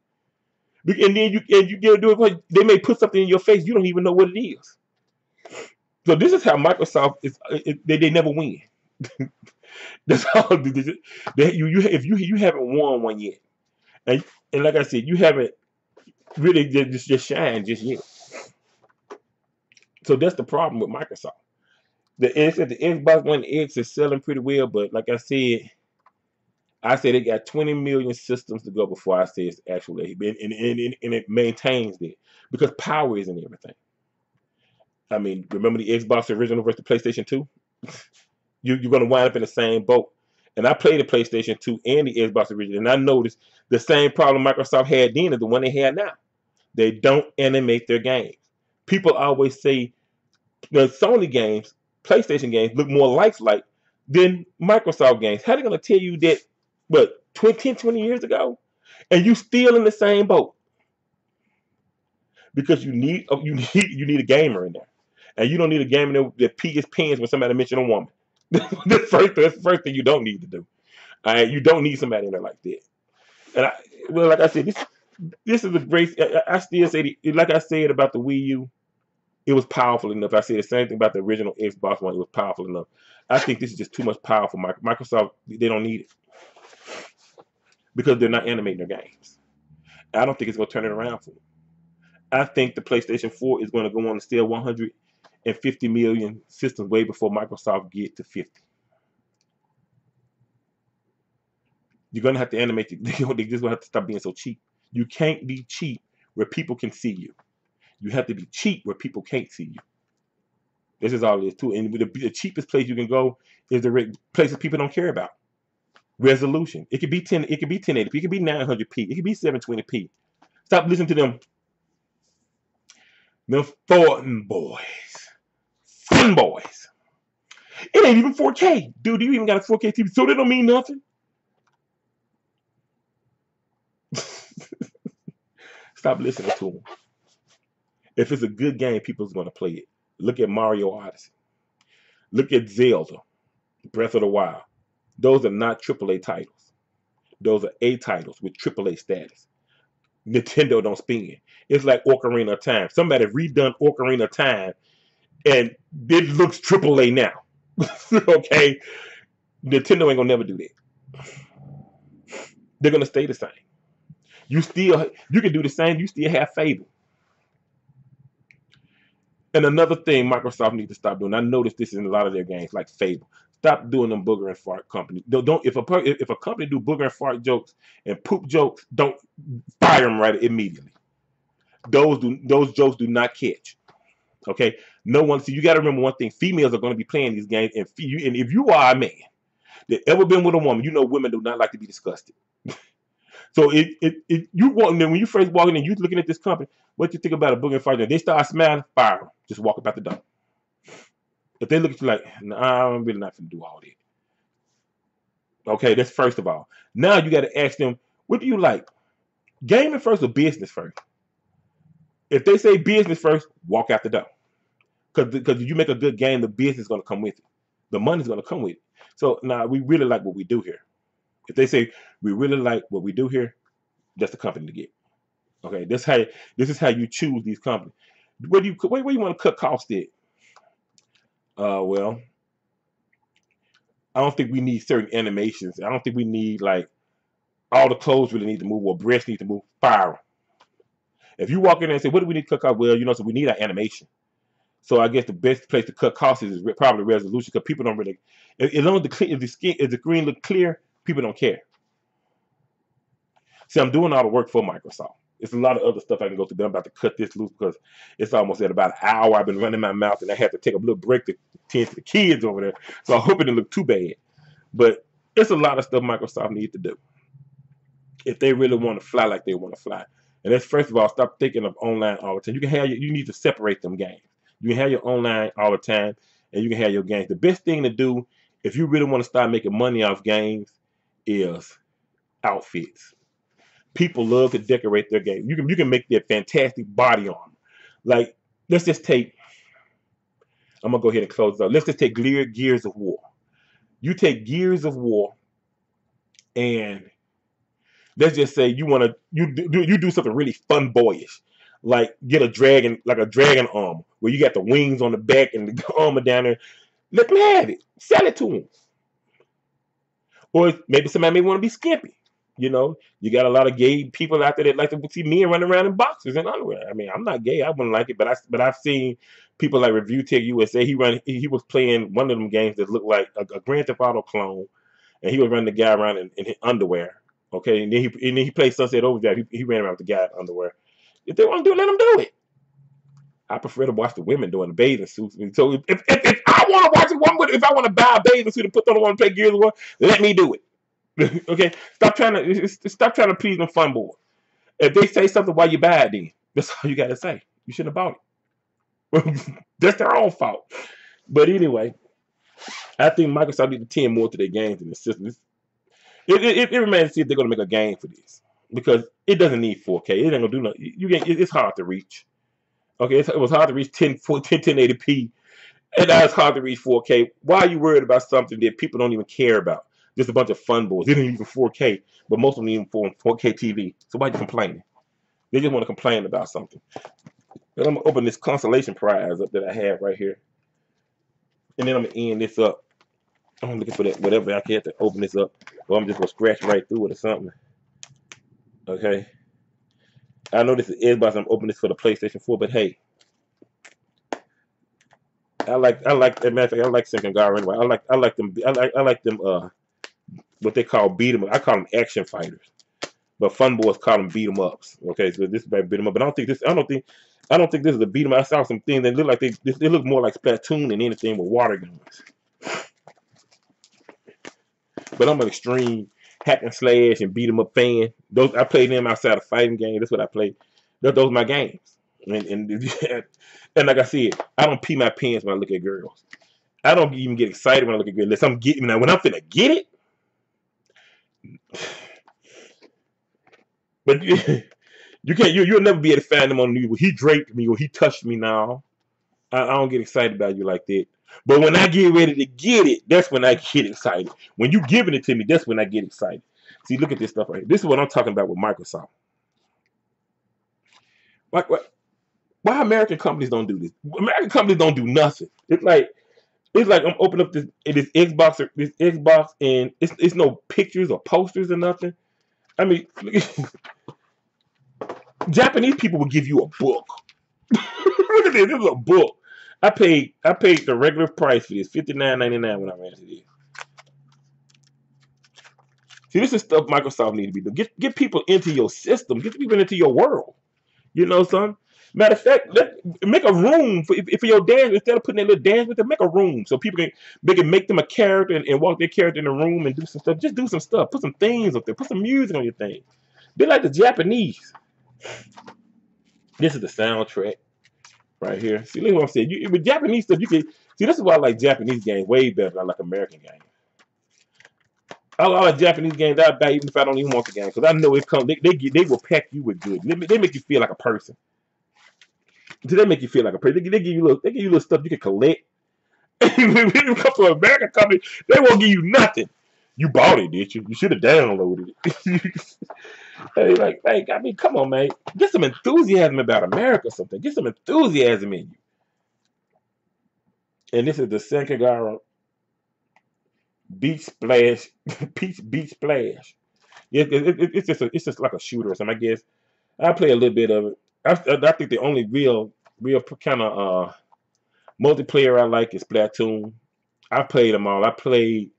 And then you get do it. They may put something in your face you don't even know what it is. So this is how Microsoft is. They never win. That's all. If you haven't won one yet, and like I said, you haven't really just shined just yet. So that's the problem with Microsoft. The Xbox One X is selling pretty well, but like I said they got 20 million systems to go before I say it's actually, and it maintains that because power isn't everything. I mean, remember the Xbox original versus the PlayStation 2? You're going to wind up in the same boat. And I played the PlayStation 2 and the Xbox original, and I noticed the same problem Microsoft had then is the one they have now. They don't animate their games. People always say the Sony games, PlayStation games look more lifelike than Microsoft games. How are they going to tell you that, what, 20 years ago? And you still in the same boat? Because you need a gamer in there. And you don't need a gamer that pee his pants when somebody mentions a woman. That's the first thing you don't need to do. You don't need somebody in there like that. And like I said, this is a great. I still say, like I said about the Wii U, It was powerful enough. I say the same thing about the original Xbox One. It was powerful enough. I think this is just too much power for Microsoft. They don't need it because they're not animating their games. I don't think it's going to turn it around for them. I think the PlayStation 4 is going to go on to steal 150 million systems way before Microsoft get to 50. You're going to have to animate. They're just going to have to stop being so cheap. You can't be cheap where people can see you. You have to be cheap where people can't see you. This is all it is too. And the cheapest place you can go is the places people don't care about. Resolution. It could be 10. It could be 1080p. It could be 900p. It could be 720p. Stop listening to them. Them Thornton boys. Fun boys. It ain't even 4K. Dude, you even got a 4K TV, so that don't mean nothing. Stop listening to them. If it's a good game, people's going to play it. Look at Mario Odyssey. Look at Zelda, Breath of the Wild. Those are not AAA titles. Those are A titles with AAA status. Nintendo don't spin. It's like Ocarina of Time. Somebody redone Ocarina of Time, and it looks AAA now. Okay? Nintendo ain't gonna never do that. They're gonna stay the same. You can do the same. You still have Fable. And another thing Microsoft needs to stop doing. I noticed this in a lot of their games, like Fable. Stop doing them booger and fart companies. Don't if a company do booger and fart jokes and poop jokes, don't fire them right immediately. Those jokes do not catch. Okay, no one. So you got to remember one thing: females are going to be playing these games, and if you are a man that ever been with a woman, you know women do not like to be disgusted. So you want them when you first walk in and you looking at this company, what you think about a booger and fart? They start smiling, fire them. Just walk about the door. If they look at you like, nah, I'm really not going to do all that. Okay, that's first of all. Now you got to ask them, what do you like? Gaming first or business first? If they say business first, walk out the door. Because if you make a good game, the business is going to come with it. The money's going to come with it. So now we really like what we do here. If they say we really like what we do here, that's the company to get. Okay, this is how you choose these companies. Where you want to cut costs at? Well, I don't think we need certain animations. I don't think we need like all the clothes really need to move or breasts need to move. Fire them. If you walk in there and say, what do we need to cut costs? Well, so we need our animation. So I guess the best place to cut costs is probably resolution because people don't really. As long as the screen look clear, people don't care. See, I'm doing all the work for Microsoft. It's a lot of other stuff I can go through. But I'm about to cut this loose because it's almost at about an hour. I've been running my mouth and I have to take a little break to tend to the kids over there. So I hope it didn't look too bad. But it's a lot of stuff Microsoft needs to do if they really want to fly like they want to fly. And that's first of all, stop thinking of online all the time. You need to separate them games. You can have your online all the time, and you can have your games. The best thing to do if you really want to start making money off games is outfits. People love to decorate their game. You can make their fantastic body armor. Like, let's just take. I'm gonna go ahead and close it up. Let's just take Gears of War. You take Gears of War, and let's just say you do something really fun boyish, like get a dragon armor where you got the wings on the back and the armor down there. Let them have it. Sell it to them. Or maybe somebody may want to be skimpy. You got a lot of gay people out there that like to see men running around in boxers and underwear. I mean, I'm not gay. I wouldn't like it, but I've seen people like Review Tech USA. He was playing one of them games that looked like a Grand Theft Auto clone, and he was running the guy around in his underwear. Okay, and then he played Sunset Overdrive. He ran around with the guy in underwear. If they want to do it, let them do it. I prefer to watch the women doing the bathing suits. So if I want to watch a woman, if I want to buy a bathing suit and put on the one to play Gears of War, let me do it. Okay, stop trying to please them fun boys. If they say something, why you buy it then? That's all you got to say. You shouldn't have bought it. That's their own fault. But anyway, I think Microsoft needs to tend more to their games and the systems. It remains to see if they're going to make a game for this because it doesn't need 4K. It ain't going to do nothing. It's hard to reach. Okay, it was hard to reach 1080p, and now it's hard to reach 4K. Why are you worried about something that people don't even care about? Just a bunch of fun boys. It ain't even 4K, but most of them even 4K TV. So why are you complaining? They just want to complain about something. But I'm gonna open this consolation prize up that I have right here, and then I'm gonna end this up. I'm looking for that whatever I can to open this up, or I'm just gonna scratch right through it or something. Okay. I know this is Xbox. I'm opening this for the PlayStation 4, but hey, I like. As a matter of fact, I like Second Guard anyway. I like them. I like them. What they call beat 'em up. I call them action fighters, but Fun Boys call them beat 'em ups. Okay, so this is about beat 'em up, but I don't think this. I don't think this is a beat 'em up. I saw some things that look like they look more like Splatoon than anything with water guns. But I'm an extreme hack and slash and beat 'em up fan. Those I play them outside of fighting games. That's what I play. Those are my games. And and like I said, I don't pee my pants when I look at girls. I don't even get excited when I look at girls. Unless I'm getting now when I'm finna get it. But you can't. You'll never be able to find them on the news. Well, he draped me or he touched me now. I don't get excited about you like that. But when I get ready to get it, that's when I get excited. When you giving it to me, that's when I get excited. See, look at this stuff right here. This is what I'm talking about with Microsoft. Why American companies don't do this? American companies don't do nothing. It's like I'm opening up this Xbox, and it's no pictures or posters or nothing. I mean, Japanese people will give you a book. Look at this. This is a book. I paid the regular price for this, $59.99 when I ran to this. See, this is stuff Microsoft need to be doing. Get people into your system. Get people into your world. You know, son. Matter of fact, make a room for your dance. Instead of putting that little dance with them, make a room so people can make them a character and walk their character in the room and do some stuff. Just do some stuff. Put some things up there. Put some music on your thing. Be like the Japanese. This is the soundtrack right here. See, look what I'm saying. With Japanese stuff, you can see. This is why I like Japanese games way better than I like American games. I like Japanese games. I buy even if I don't even want the game because I know it comes. They will pack you with good. They make you feel like a person. Do they make you feel like a person? They give you little stuff you can collect. When you come to an American company, they won't give you nothing. You bought it, did you? You should have downloaded it. I mean, come on, man. Get some enthusiasm about America or something. Get some enthusiasm in you. And this is the Sankagara Beach Splash. Beach Splash. It's just like a shooter or something, I guess. I play a little bit of it. I think the only real kind of multiplayer I like is Splatoon. I played them all. I played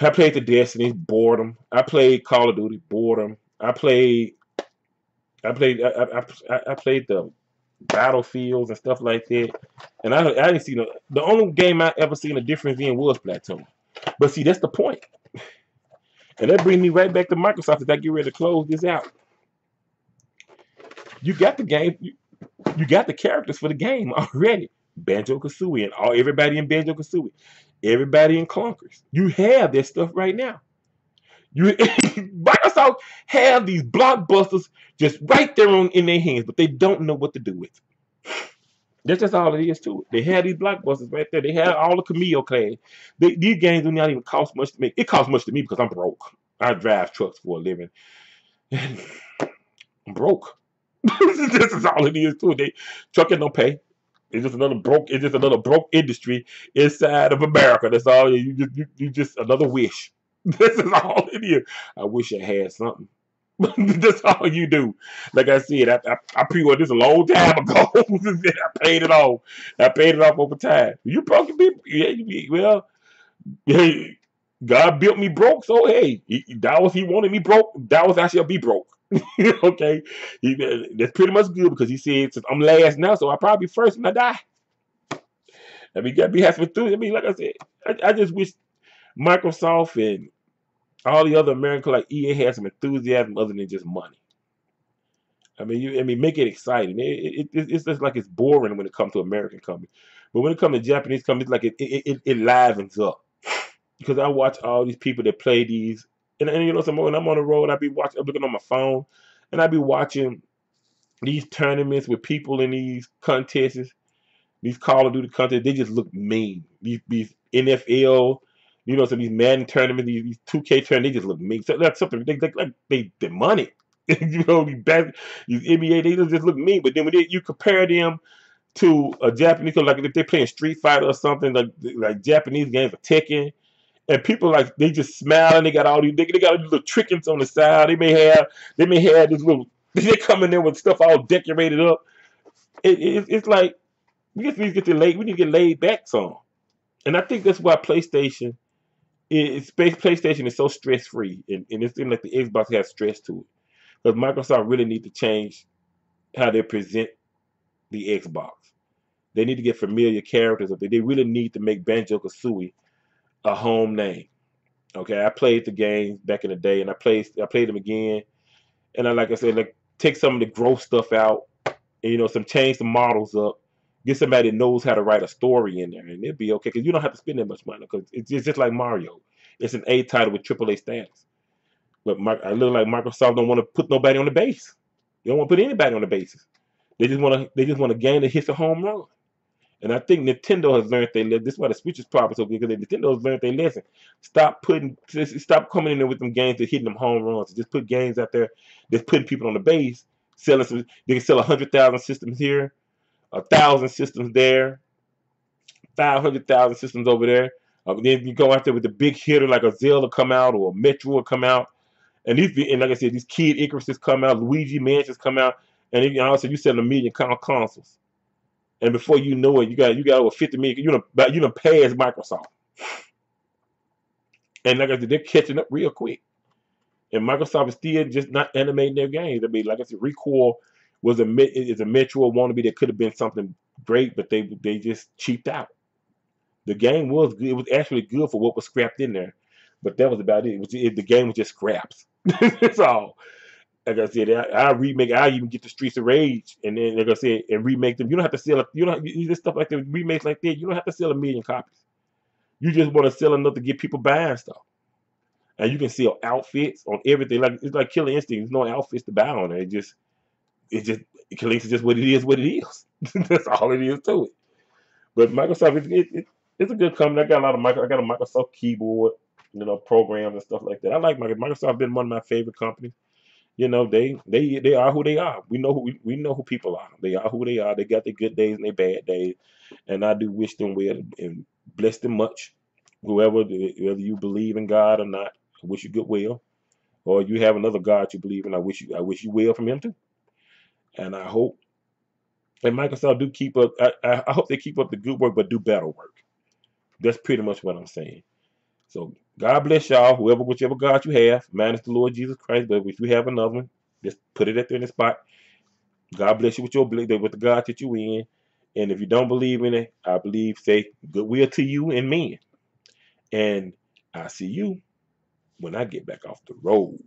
the Destiny, boredom. I played Call of Duty, boredom. I played the Battlefields and stuff like that. And I didn't see the only game I ever seen a difference in was Splatoon. But see, that's the point. And that brings me right back to Microsoft as I get ready to close this out. You got the game. You got the characters for the game already. Banjo-Kazooie and everybody in Banjo-Kazooie. Everybody in Clunkers. You have this stuff right now. Microsoft have these blockbusters just right there in their hands, but they don't know what to do with it. That's just all it is to it. They have these blockbusters right there. They have all the Camille class. These games do not even cost much to make. It costs much to me because I'm broke. I drive trucks for a living. I'm broke. This is all it is to it. Trucking don't pay. It's just another broke industry inside of America. That's all. You just another wish. This is all it is. I wish I had something. That's all you do. Like I said, I pre-ordered this a long time ago. I paid it off. I paid it off over time. You broke people? Yeah, well, hey, God built me broke, so hey, that was He wanted me broke. That was I shall be broke. Okay, that's pretty much good because He said since I'm last now, so I'll probably be first when I die. I mean, you gotta be happy with. I mean, like I said, I just wish Microsoft and all the other American like EA had some enthusiasm other than just money. I mean, make it exciting. It's just like it's boring when it comes to American companies, but when it comes to Japanese companies, like it livens up. Because I watch all these people that play these, and you know, when I'm on the road, I'm looking on my phone, and I be watching these tournaments with people in these contests, these Call of Duty contests. They just look mean. These NFL. You know, some of these Madden tournaments, these 2K tournaments, they just look mean. So that's something they money. You know, these NBA, they just look mean. But then when you compare them to a Japanese, like if they're playing Street Fighter or something, like Japanese games of Tekken, and people like they just smile and they got all these, they got all these little trinkets on the side. They may have this little, they come in there with stuff all decorated up. It's like we need to get laid back some. And I think that's why PlayStation is so stress free, and it seems like the Xbox has stress to it. Because Microsoft really need to change how they present the Xbox. They need to get familiar characters of it. They really need to make Banjo Kazooie a home name. Okay, I played the games back in the day, and I played them again. And like I said, like take some of the growth stuff out, and some change the models up. Get somebody that knows how to write a story in there, and it'll be okay. Because you don't have to spend that much money. Because it's just like Mario. It's an A title with AAA status. But I look like Microsoft don't want to put nobody on the base. They don't want to put anybody on the bases. They just want to gain that hits a home run. And I think Nintendo has learned their lesson. This is why the Switch is popular so good, because Nintendo has learned their lesson. Stop coming in there with them games that hitting them home runs. Just put games out there that's putting people on the base. They can sell 100,000 systems here, 1,000 systems there, 500,000 systems over there. Then you go out there with the big hitter like a Zelda come out or a Metro will come out. And like I said, these Kid Icaruses come out, Luigi Mansions come out, and also you sell a million consoles. And before you know it, you got over 50 million. You done passed Microsoft. And like I said, they're catching up real quick. And Microsoft is still just not animating their games. I mean, like I said, Recoil is a Metro wannabe that could have been something great, but they just cheaped out. The game was good. It was actually good for what was scrapped in there, but that was about it. The game was just scraps. That's all. Like I said, I even get the Streets of Rage, and then like I said, and remake them. You don't have to sell it. You don't this stuff like that, remakes like that. You don't have to sell a million copies. You just want to sell enough to get people buying stuff, and you can sell outfits on everything. Like it's like Killer Instinct. There's no outfits to buy on it. Killer Instinct is just what it is. What it is. That's all it is to it. But Microsoft, it's a good company. I got a Microsoft keyboard, programs and stuff like that. I like Microsoft. Been one of my favorite companies. They are who they are. We know who people are. They are who they are. They got their good days and their bad days, and I do wish them well and bless them much. Whether you believe in God or not, I wish you good will. Or you have another God you believe in, I wish you well from him too. And I hope that Microsoft do keep up. I hope they keep up the good work, but do better work. That's pretty much what I'm saying. So God bless y'all, whichever God you have, minus the Lord Jesus Christ. But if you have another one, just put it at the spot. God bless you with the God that you in. And if you don't believe in it, I believe, say goodwill to you and men. And I see you when I get back off the road.